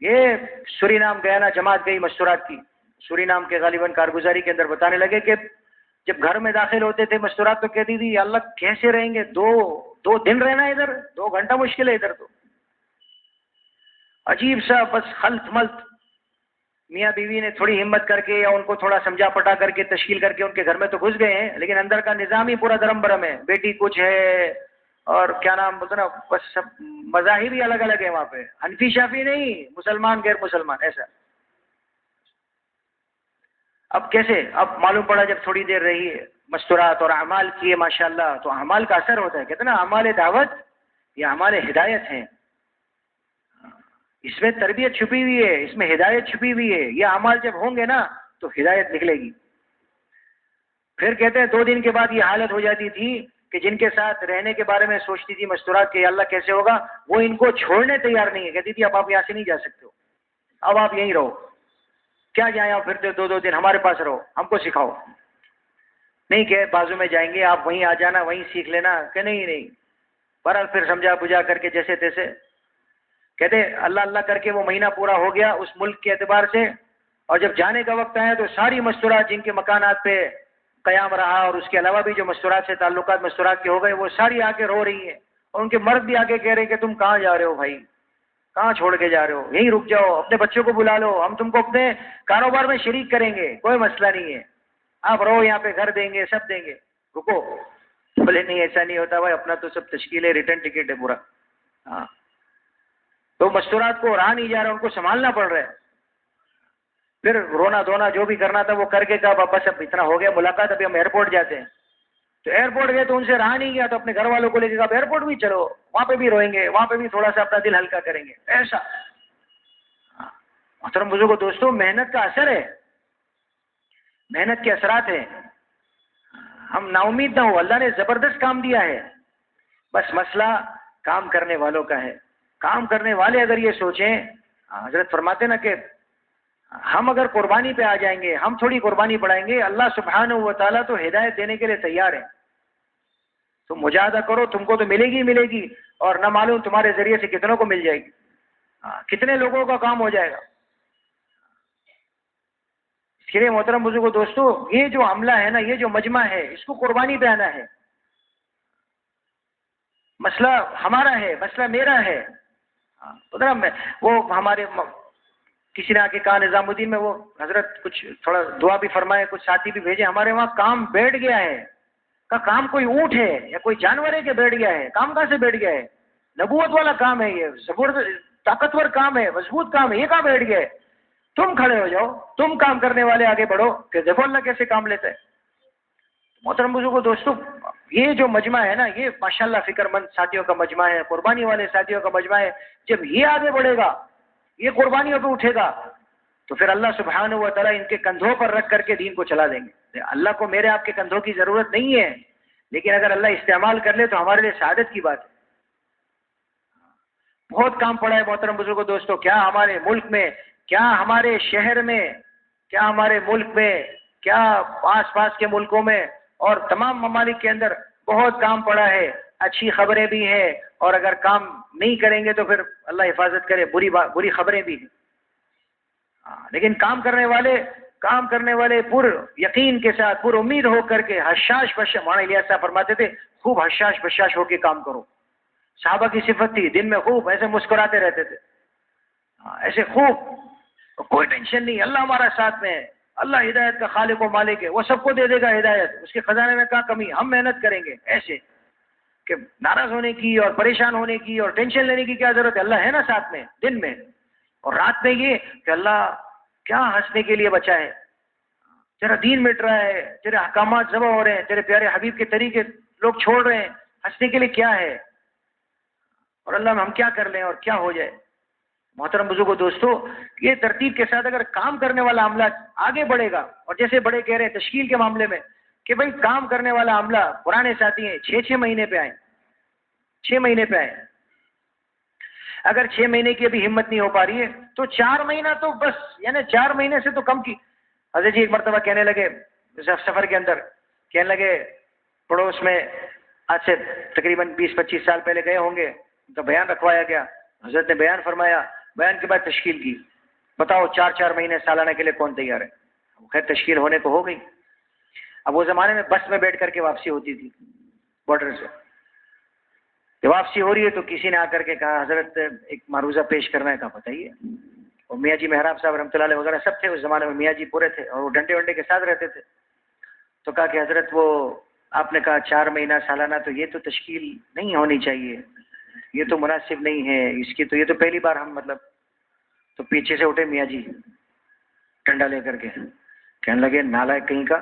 یہ سورینام گیا نا جماعت گئی مستورات کی، سورینام کے غالباً کارگزاری کے اندر بتانے لگے کہ جب گھر میں داخل ہوتے تھے مستورات تو کہتی تھی اللہ کیسے رہیں گے، دو دن رہنا ہے ادھر، 2 گھنٹہ مشکل ہے ادھر۔ تو عجیب سا بس خلط ملط، میاں بیوی نے تھوڑی ہمت کر کے یا ان کو تھوڑا سمجھا پٹا کر کے تشکیل کر کے ان کے گھر میں تو گھس گئے ہیں، لیکن اندر کا نظام ہی پورا درم برم ہے، بیٹی کچھ ہے اور کیا نام بولتے نا، بس سب مذاہب ہی الگ الگ ہے وہاں پہ، حنفی شافی نہیں، مسلمان غیر مسلمان ایسا۔ اب کیسے؟ اب معلوم پڑا جب تھوڑی دیر رہی مستورات اور اعمال کیے ماشاءاللہ، تو اعمال کا اثر ہوتا ہے، کہتے ہیں نا اعمال دعوت یا اعمال ہدایت ہیں، اس میں تربیت چھپی ہوئی ہے، اس میں ہدایت چھپی ہوئی ہے، یہ اعمال جب ہوں گے نا تو ہدایت نکلے گی۔ پھر کہتے ہیں 2 دن کے بعد یہ حالت ہو جاتی تھی کہ جن کے ساتھ رہنے کے بارے میں سوچتی تھی مستورات کہ اللہ کیسے ہوگا، وہ ان کو چھوڑنے تیار نہیں ہے، کہتی تھی اب آپ یہاں سے نہیں جا سکتے ہو، اب آپ یہیں رہو، کیا جائیں آپ پھرتے 2 دن ہمارے پاس رہو، ہم کو سکھاؤ۔ نہیں کہ بازو میں جائیں گے، آپ وہیں آ جانا، وہیں سیکھ لینا، کہ نہیں۔ بہرحال پھر سمجھا بجھا کر کے جیسے تیسے کہتے اللہ اللہ کر کے وہ مہینہ پورا ہو گیا اس ملک کے اعتبار سے، اور جب جانے کا وقت آیا تو ساری مستورات جن کے مکانات پہ قیام رہا اور اس کے علاوہ بھی جو مستورات سے تعلقات مستورات کے ہو گئے وہ ساری آ کے رو رہی ہیں، اور ان کے مرد بھی آگے کہہ رہے ہیں کہ تم کہاں جا رہے ہو بھائی، کہاں چھوڑ کے جا رہے ہو، یہیں رک جاؤ، اپنے بچوں کو بلا لو، ہم تم کو اپنے کاروبار میں شریک کریں گے، کوئی مسئلہ نہیں ہے، آپ رہو یہاں پہ، گھر دیں گے، سب دیں گے، رکو۔ بولے نہیں ایسا نہیں ہوتا بھائی، اپنا تو سب تشکیل ہے، ریٹرن ٹکٹ ہے پورا۔ ہاں تو مستورات کو رہا نہیں جا رہا، ان کو سنبھالنا پڑ رہا ہے۔ پھر رونا دھونا جو بھی کرنا تھا وہ کر کے کہا بس اب اتنا ہو گیا ملاقات، ابھی ہم ایئرپورٹ جاتے ہیں۔ تو ایئرپورٹ گئے تو ان سے رہا نہیں گیا، تو اپنے گھر والوں کو لے کے کہا ایئرپورٹ بھی چلو، وہاں پہ بھی روئیں گے، وہاں پہ بھی تھوڑا سا اپنا دل ہلکا کریں گے، ایسا۔ محترم بزرگوں دوستوں محنت کا اثر ہے، محنت کے اثرات ہیں، ہم نا امید نہ ہو، اللہ نے زبردست کام دیا ہے، بس مسئلہ کام کرنے والوں کا ہے۔ کام کرنے والے اگر یہ سوچیں، حضرت فرماتے نا کہ ہم اگر قربانی پہ آ جائیں گے، ہم تھوڑی قربانی بڑھائیں گے، اللہ سبحانہ و تعالیٰ تو ہدایت دینے کے لیے تیار ہے۔ تم مجاہدہ کرو، تم کو تو ملے گی، اور نہ معلوم تمہارے ذریعے سے کتنوں کو مل جائے گی، کتنے لوگوں کا کام ہو جائے گا۔ اس کے لیے محترم بزرگوں دوستو یہ جو عملہ ہے نا، یہ جو مجمع ہے، اس کو قربانی پہ آنا ہے۔ مسئلہ ہمارا ہے، مسئلہ میرا ہے۔ وہ ہمارے کسی نے آ کے کہا نظام الدین میں وہ حضرت کچھ تھوڑا دعا بھی فرمائے، کچھ ساتھی بھی بھیجے، ہمارے وہاں کام بیٹھ گیا ہے۔ کا کام کوئی اونٹ ہے یا کوئی جانور ہے کہ بیٹھ گیا ہے؟ کام کہاں سے بیٹھ گیا ہے؟ نبوت والا کام ہے، یہ زبردست طاقتور کام ہے، مضبوط کام ہے، یہ کہاں بیٹھ گیا ہے؟ تم کھڑے ہو جاؤ، تم کام کرنے والے آگے بڑھو کہ دیکھو اللہ کیسے کام لیتا ہے۔ محترم بزرگوں دوستو یہ جو مجمع ہے نا، یہ ماشاءاللہ فکر مند ساتھیوں کا مجمع ہے، قربانی والے ساتھیوں کا مجمع ہے۔ جب یہ آگے بڑھے گا، یہ قربانیوں پہ اٹھے گا، تو پھر اللہ سبحانہ و تعالیٰ ان کے کندھوں پر رکھ کر کے دین کو چلا دیں گے۔ اللہ کو میرے آپ کے کندھوں کی ضرورت نہیں ہے، لیکن اگر اللہ استعمال کر لے تو ہمارے لیے سعادت کی بات ہے۔ بہت کام پڑا ہے محترم بزرگوں دوستو، کیا ہمارے ملک میں، کیا ہمارے شہر میں، کیا ہمارے ملک میں، کیا آس پاس کے ملکوں میں اور تمام ممالک کے اندر بہت کام پڑا ہے۔ اچھی خبریں بھی ہیں، اور اگر کام نہیں کریں گے تو پھر اللہ حفاظت کرے بری خبریں بھی ہیں۔ لیکن کام کرنے والے پر یقین کے ساتھ، پر امید ہو کر کے، حشاش بشاش، مولانا الیاس صاحب فرماتے تھے خوب حشاش بشاش ہو کے کام کرو۔ صحابہ کی صفت تھی، دن میں خوب ایسے مسکراتے رہتے تھے، ایسے خوب، کوئی ٹینشن نہیں، اللہ ہمارا ساتھ میں ہے، اللہ ہدایت کا خالق و مالک ہے، وہ سب کو دے دے گا ہدایت، اس کے خزانے میں کہاں کمی، ہم محنت کریں گے۔ ایسے کہ ناراض ہونے کی اور پریشان ہونے کی اور ٹینشن لینے کی کیا ضرورت ہے، اللہ ہے نا ساتھ میں، دن میں اور رات میں۔ یہ کہ اللہ کیا ہنسنے کے لیے بچا ہے، تیرا دین مٹ رہا ہے، تیرے احکامات ذبح ہو رہے ہیں، تیرے پیارے حبیب کے طریقے لوگ چھوڑ رہے ہیں، ہنسنے کے لیے کیا ہے؟ اور اللہ میں ہم کیا کر لیں اور کیا ہو جائے؟ محترم بزرگوں دوستو، یہ ترتیب کے ساتھ اگر کام کرنے والا عملہ آگے بڑھے گا، اور جیسے بڑے کہہ رہے ہیں تشکیل کے معاملے میں کہ بھائی کام کرنے والا عملہ پرانے ساتھی ہیں 6 مہینے پہ آئیں، 6 مہینے پہ آئیں، اگر 6 مہینے کی ابھی ہمت نہیں ہو پا رہی ہے تو 4 مہینہ تو بس، یعنی 4 مہینے سے تو کم کی. حضرت جی ایک مرتبہ کہنے لگے سفر کے اندر، کہنے لگے پڑوس میں آج سے تقریباً 20-25 سال پہلے گئے ہوں گے، تو بیان رکھوایا گیا، حضرت نے بیان فرمایا، بیان کے بعد تشکیل کی، بتاؤ 4 مہینے سالانہ کے لیے کون تیار ہے؟ خیر تشکیل ہونے کو ہو گئی. اب وہ زمانے میں بس میں بیٹھ کر کے واپسی ہوتی تھی بارڈر سے، جب واپسی ہو رہی ہے تو کسی نے آ کر کے کہا حضرت ایک معروضہ پیش کرنا ہے. کہا بتائیے. اور میاں جی محراب صاحب رحمۃ اللہ علیہ وغیرہ سب تھے اس زمانے میں، میاں جی پورے تھے اور وہ ڈنڈے ونڈے کے ساتھ رہتے تھے. تو کہا کہ حضرت وہ آپ نے کہا 4 مہینہ سالانہ، تو یہ تو تشکیل نہیں ہونی چاہیے، یہ تو مناسب نہیں ہے اس کی، تو یہ تو پہلی بار ہم مطلب. تو پیچھے سے اٹھے میاں جی ڈنڈا لے کر کے، کہنے لگے نالائق کہیں کا،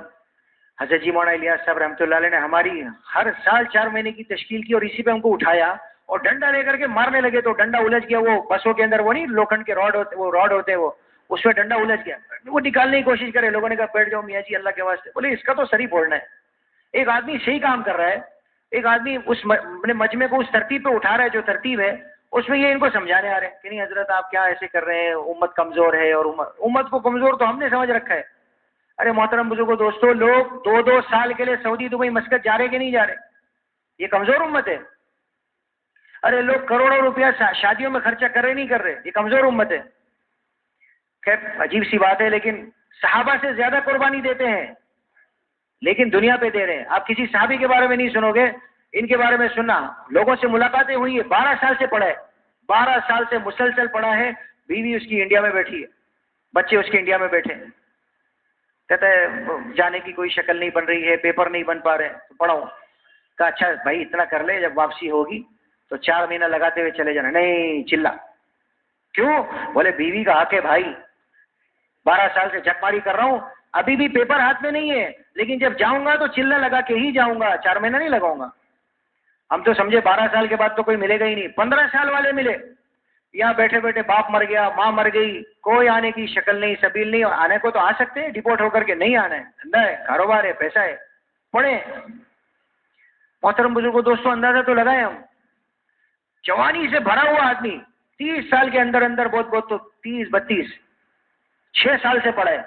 حضرت جی مولانا الیاس صاحب رحمۃ اللہ علیہ نے ہماری ہر سال 4 مہینے کی تشکیل کی اور اسی پہ ہم کو اٹھایا اور ڈنڈا لے کر کے مارنے لگے. تو ڈنڈا الجھ گیا، وہ بسوں کے اندر وہ نہیں لوکھنڈ کے راڈ ہوتے ہیں وہ، اس پہ ڈنڈا الجھ گیا، وہ نکالنے کی کوشش کرے. لوگوں نے کہا بیٹھ جاؤ میاں جی اللہ کے واسطے. بولے اس کا تو سر ہی پھوڑنا ہے. ایک آدمی صحیح کام کر رہا ہے، ایک آدمی اس مجمع کو اس ترتیب پہ اٹھا رہا ہے جو ترتیب ہے اس میں، یہ ان کو سمجھانے آ رہے ہیں کہ نہیں حضرت آپ کیا ایسے کر رہے ہیں، امت کمزور ہے. اور امت کو کمزور تو ہم نے سمجھ رکھا ہے. ارے محترم بزرگوں دوستو، لوگ 2 سال کے لیے سعودی دبئی مسقط جا رہے کہ نہیں جا رہے؟ یہ کمزور امت ہے. ارے لوگ کروڑوں روپیہ شادیوں میں خرچہ کر رہے نہیں کر رہے، یہ کمزور امت ہے. خیر عجیب سی بات ہے، لیکن صحابہ سے زیادہ قربانی دیتے ہیں لیکن دنیا پہ دے رہے ہیں. آپ کسی صحابی کے بارے میں نہیں سنو گے، ان کے بارے میں سننا. لوگوں سے ملاقاتیں ہوئی ہے، 12 سال سے پڑھا ہے، 12 سال سے مسلسل پڑھا ہے. بیوی اس کی انڈیا میں بیٹھی ہے، بچے اس کے انڈیا میں بیٹھے ہیں. کہتا ہے جانے کی کوئی شکل نہیں بن رہی ہے، پیپر نہیں بن پا رہے، تو پڑھاؤں. کہا اچھا بھائی اتنا کر لے، جب واپسی ہوگی تو 4 مہینہ لگاتے ہوئے چلے جانا. نہیں چلا. کیوں؟ بولے بیوی کا حق ہے بھائی، 12 سال سے جھکماری کر رہا ہوں، ابھی بھی پیپر ہاتھ میں نہیں ہے، لیکن جب جاؤں گا تو چلنا لگا کے ہی جاؤں گا، 4 مہینہ نہیں لگاؤں گا. ہم تو سمجھے 12 سال کے بعد تو کوئی ملے گا ہی نہیں. 15 سال والے ملے، یہاں بیٹھے بیٹھے باپ مر گیا، ماں مر گئی، کوئی آنے کی شکل نہیں، سبیل نہیں. آنے کو تو آ سکتے ہیں ڈپورٹ ہو کر کے، نہیں آنا ہے، دھندا ہے، کاروبار ہے، پیسہ ہے، پڑھیں. محترم بزرگوں دوستوں اندازہ تو لگائیں ہم. جوانی سے بھرا ہوا آدمی 30 سال کے اندر اندر بہت تو 30-32 6 سال سے پڑھا ہے.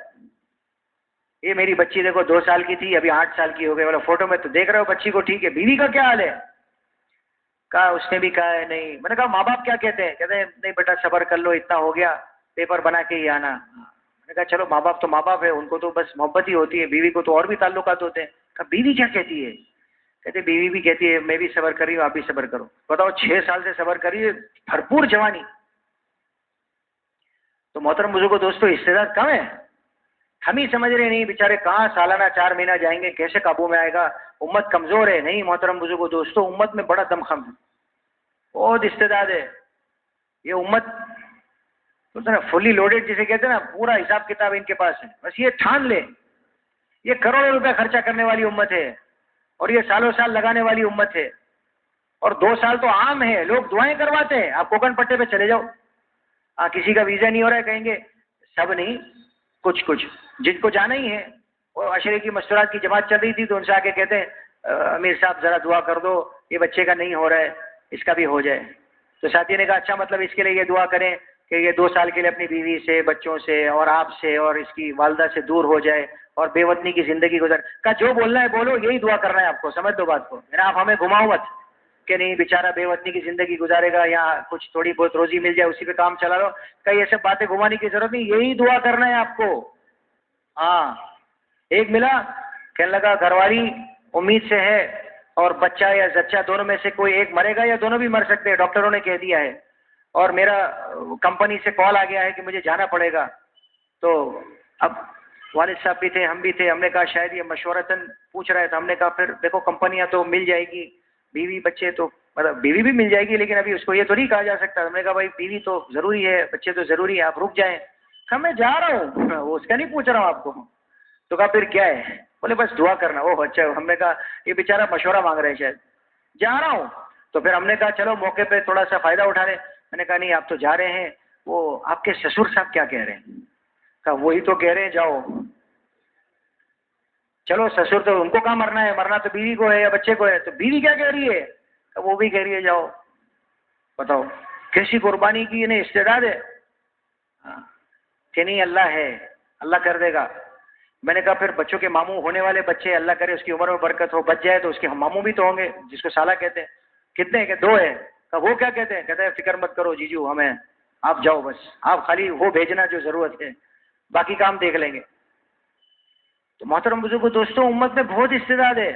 یہ میری بچی دیکھو 2 سال کی تھی، ابھی 8 سال کی ہو گئی. بولا فوٹو میں تو دیکھ رہے ہو بچی کو، ٹھیک ہے، بیوی کا کیا حال ہے؟ کہا اس نے بھی کہا ہے نہیں. میں نے کہا ماں باپ کیا کہتے ہیں؟ کہتے ہیں نہیں بیٹا صبر کر لو، اتنا ہو گیا، پیپر بنا کے ہی آنا. میں نے کہا چلو ماں باپ تو ماں باپ ہے، ان کو تو بس محبت ہی ہوتی ہے، بیوی کو تو اور بھی تعلقات ہوتے ہیں. کہا بیوی کیا کہتی ہے؟ کہتے بیوی بھی کہتی ہے میں بھی صبر کر رہی ہوں، آپ بھی صبر کرو. بتاؤ 6 سال سے صبر کر رہی ہے، بھرپور جوانی. تو محترم بزرگوں دوستوں استعداد کم ہے، ہم ہی سمجھ رہے نہیں بیچارے کہاں سالانہ 4 مہینہ جائیں گے، کیسے قابو میں آئے گا، امت کمزور ہے. نہیں محترم بزرگوں دوستوں، امت میں بڑا دمخم ہے، بہت استعداد ہے. یہ امت فلی لوڈیڈ جسے کہتے ہیں نا، پورا حساب کتاب ان کے پاس ہے. بس یہ ٹھان لے یہ کروڑوں روپے خرچہ کرنے والی امت ہے، اور یہ سالوں سال لگانے والی امت ہے. اور 2 سال تو عام ہے، لوگ دعائیں کرواتے ہیں. آپ کوکن پٹے پہ چلے جاؤ، کسی کا ویزا نہیں ہو رہا ہے، کہیں گے سب نہیں، کچھ جن کو جانا ہی ہے. اور عشرے کی مستورات کی جماعت چل رہی تھی تو ان سے آ کے کہتے ہیں امیر صاحب ذرا دعا کر دو، یہ بچے کا نہیں ہو رہا ہے، اس کا بھی ہو جائے. تو ساتھی نے کہا اچھا مطلب اس کے لیے یہ دعا کریں کہ یہ 2 سال کے لیے اپنی بیوی سے، بچوں سے اور آپ سے اور اس کی والدہ سے دور ہو جائے اور بے وطنی کی زندگی گزر. کہا جو بولنا ہے بولو، یہی دعا کرنا ہے آپ کو، سمجھ دو بات کو. آپ ہمیں گھماؤ مت کہ نہیں بیچارہ بے وطنی کی زندگی گزارے گا، یا کچھ تھوڑی بہت روزی مل جائے اسی پہ کام چلا لو. کہیں یہ سب باتیں گھمانے کی ضرورت نہیں، یہی دعا کرنا ہے آپ کو. ہاں ایک ملا، کہنے لگا گھر والی امید سے ہے اور بچہ یا زچہ دونوں میں سے کوئی ایک مرے گا یا دونوں بھی مر سکتے ہیں، ڈاکٹروں نے کہہ دیا ہے، اور میرا کمپنی سے کال آ گیا ہے کہ مجھے جانا پڑے گا. تو اب والد صاحب بھی تھے، ہم بھی تھے، ہم نے کہا شاید یہ مشورتاً پوچھ رہا ہے. تو ہم نے کہا پھر دیکھو کمپنیاں تو مل جائے گی، بیوی بچے تو مطلب بیوی بھی مل جائے گی، لیکن ابھی اس کو یہ تو نہیں کہا جا سکتا. ہم نے کہا بھائی بیوی تو ضروری ہے، بچے تو ضروری ہے، آپ رک جائیں. میں جا رہا ہوں، وہ اس کا نہیں پوچھ رہا ہوں آپ کو. تو کہا پھر کیا ہے؟ بولے بس دعا کرنا. وہ اچھا. ہم نے کہا یہ بیچارہ مشورہ مانگ رہے ہیں شاید. جا رہا ہوں. تو پھر ہم نے کہا چلو موقع پہ تھوڑا سا فائدہ اٹھا لیں. میں نے کہا نہیں آپ تو جا رہے ہیں, وہ آپ کے سسر صاحب کیا کہہ رہے ہیں؟ کہا وہی تو کہہ رہے ہیں جاؤ. چلو سسر تو ان کو کہاں مرنا ہے, مرنا تو بیوی کو ہے یا بچے کو ہے. تو بیوی کیا کہہ رہی ہے؟ کہا وہ بھی کہہ رہی ہے جاؤ. بتاؤ کیسی قربانی کی انہیں استعداد ہے کہ نہیں؟ اللہ ہے, اللہ کر دے گا. میں نے کہا پھر بچوں کے ماموں ہونے والے بچے, اللہ کرے اس کی عمر میں برکت ہو, بچ جائے تو اس کے ہم ماموں بھی تو ہوں گے, جس کو سالہ کہتے ہیں. کتنے کہ 2 ہے. کہا وہ کیا کہتے ہیں؟ کہتے ہیں فکر مت کرو جیجو ہمیں, آپ جاؤ بس, آپ خالی وہ بھیجنا جو ضرورت ہے, باقی کام دیکھ لیں گے. تو محترم بزرگوں دوستوں, امت میں بہت استعداد ہے.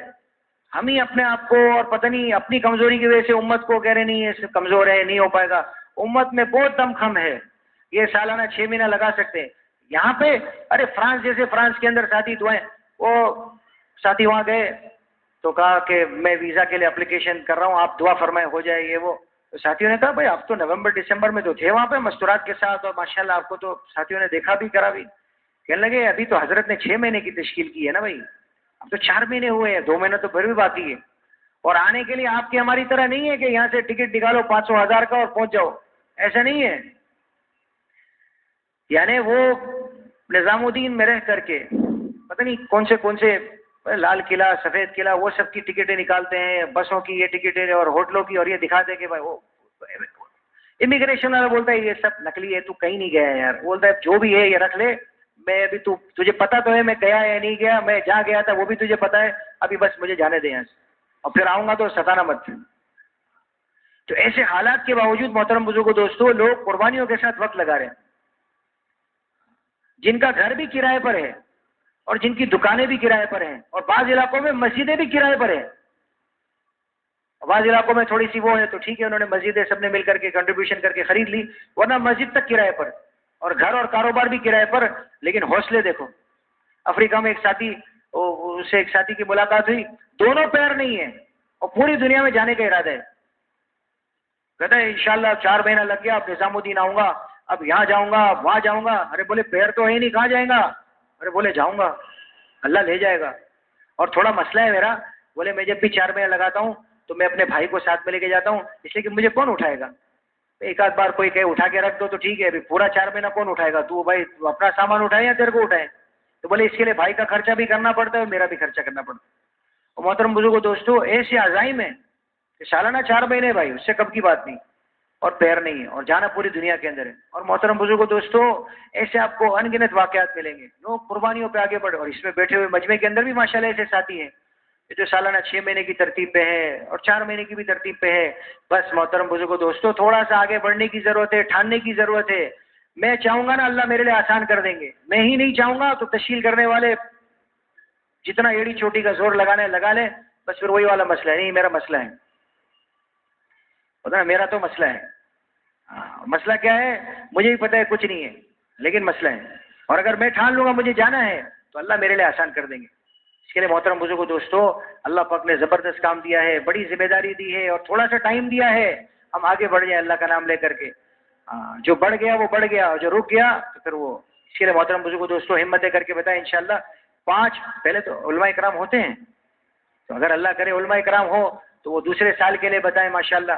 ہم ہی اپنے آپ کو اور پتہ نہیں اپنی کمزوری کی وجہ سے امت کو کہہ رہے نہیں ہے کمزور ہے, نہیں ہو پائے گا. امت میں بہت دم خم ہے. یہ سالانہ 6 مہینہ لگا سکتے ہیں. یہاں پہ ارے فرانس جیسے, فرانس کے اندر ساتھی دعائیں, وہ ساتھی وہاں گئے تو کہا کہ میں ویزا کے لیے اپلیکیشن کر رہا ہوں, آپ دعا فرمائیں ہو جائے یہ وہ. تو ساتھیوں نے کہا بھائی آپ تو نومبر دسمبر میں تو تھے وہاں پہ مستورات کے ساتھ, اور ماشاءاللہ آپ کو تو ساتھیوں نے دیکھا بھی کرا بھی. کہنے لگے ابھی تو حضرت نے 6 مہینے کی تشکیل کی ہے نا بھائی, اب تو 4 مہینے ہوئے ہیں, 2 مہینے تو پھر بھی باقی ہے. اور آنے کے لیے آپ کی ہماری طرح نہیں ہے کہ یہاں سے ٹکٹ نکالو 500,000 کا اور پہنچ جاؤ, ایسا نہیں ہے. یعنی وہ نظام الدین میں رہ کر کے پتہ نہیں کون سے لال قلعہ, سفید قلعہ, وہ سب کی ٹکٹیں نکالتے ہیں, بسوں کی یہ ٹکٹیں اور ہوٹلوں کی, اور یہ دکھاتے کہ بھائی وہ امیگریشن والا بولتا ہے یہ سب نکلی ہے, تو کہیں نہیں گیا ہے یار. بولتا ہے جو بھی ہے یہ رکھ لے, میں ابھی تجھے پتا تو ہے میں گیا یا نہیں گیا, میں جہاں گیا تھا وہ بھی تجھے پتا ہے, ابھی بس مجھے جانے دیں یہاں سے, اور پھر آؤں گا تو ستانا مت. تو ایسے حالات کے باوجود محترم بزرگوں دوستوں, لوگ قربانیوں کے ساتھ وقت لگا رہے ہیں. جن کا گھر بھی کرائے پر ہے اور جن کی دکانیں بھی کرائے پر ہیں, اور بعض علاقوں میں مسجدیں بھی کرائے پر ہیں. بعض علاقوں میں تھوڑی سی وہ ہے تو ٹھیک ہے, انہوں نے مسجدیں سب نے مل کر کے کنٹریبیوشن کر کے خرید لی, ورنہ مسجد تک کرائے پر, اور گھر اور کاروبار بھی کرائے پر. لیکن حوصلے دیکھو. افریقہ میں اس سے ایک ساتھی کی ملاقات ہوئی, دونوں پیر نہیں ہیں اور پوری دنیا میں جانے کا ارادہ ہے. کہتا ہے انشاءاللہ 4 مہینہ لگ گیا, اب نظام الدین آؤں گا, اب یہاں جاؤں گا, اب وہاں جاؤں گا. ارے بولے پیر تو ہے نہیں, کہاں جائیں گا؟ ارے بولے جاؤں گا, اللہ لے جائے گا. اور تھوڑا مسئلہ ہے میرا. بولے میں جب بھی 4 مہینہ لگاتا ہوں تو میں اپنے بھائی کو ساتھ میں لے کے جاتا ہوں, اس لیے کہ مجھے کون اٹھائے گا. ایک آدھ بار کوئی کہے اٹھا کے رکھ دو تو ٹھیک ہے, ابھی پورا 4 مہینہ کون اٹھائے گا؟ تو بھائی اپنا سامان اٹھائے یا تیرے کو اٹھائے؟ تو بولے اس کے لیے بھائی کا خرچہ بھی کرنا پڑتا ہے اور میرا بھی خرچہ کرنا پڑتا ہے. اور محترم بزرگوں دوستوں, ایسے عزائم ہیں کہ سالانہ 4 مہینے بھائی, اس سے کم کی بات نہیں, اور پیر نہیں ہے, اور جانا پوری دنیا کے اندر ہے. اور محترم بزرگوں دوستوں, ایسے آپ کو ان گنت واقعات ملیں گے. لوگ قربانیوں پہ آگے بڑھے, اور اس میں بیٹھے ہوئے مجمع کے اندر بھی ماشاءاللہ ایسے ساتھی ہیں جو سالانہ 6 مہینے کی ترتیب پہ ہے اور 4 مہینے کی بھی ترتیب پہ ہے. بس محترم بزرگوں دوستوں, تھوڑا سا آگے بڑھنے کی ضرورت ہے, ٹھاننے کی ضرورت ہے. میں چاہوں گا نا اللہ میرے لیے آسان کر دیں گے, میں ہی نہیں چاہوں گا تو تشکیل کرنے والے جتنا ایڑی چوٹی کا زور لگانے لگا لیں. بس پھر وہی والا مسئلہ ہے, نہیں میرا مسئلہ ہے, پتہ ہے میرا تو مسئلہ ہے. مسئلہ کیا ہے مجھے بھی پتہ ہے, کچھ نہیں ہے, لیکن مسئلہ ہے. اور اگر میں ٹھان لوں گا مجھے جانا ہے تو اللہ میرے لیے آسان کر دیں گے. اس کے لیے محترم بزرگوں دوستوں, اللہ پاک نے زبردست کام دیا ہے, بڑی ذمہ داری دی ہے, اور تھوڑا سا ٹائم دیا ہے. ہم آگے بڑھ جائیں اللہ کا نام لے کر کے. جو بڑھ گیا وہ بڑھ گیا, اور جو رک گیا تو پھر وہ. اس کے لیے محترم بزرگوں دوستوں, ہمتیں کر کے بتائیں انشاءاللہ. 5 پہلے تو علماء کرام ہوتے ہیں, تو اگر اللہ کرے علماء کرام ہو تو وہ دوسرے سال کے لیے بتائیں ماشاءاللہ.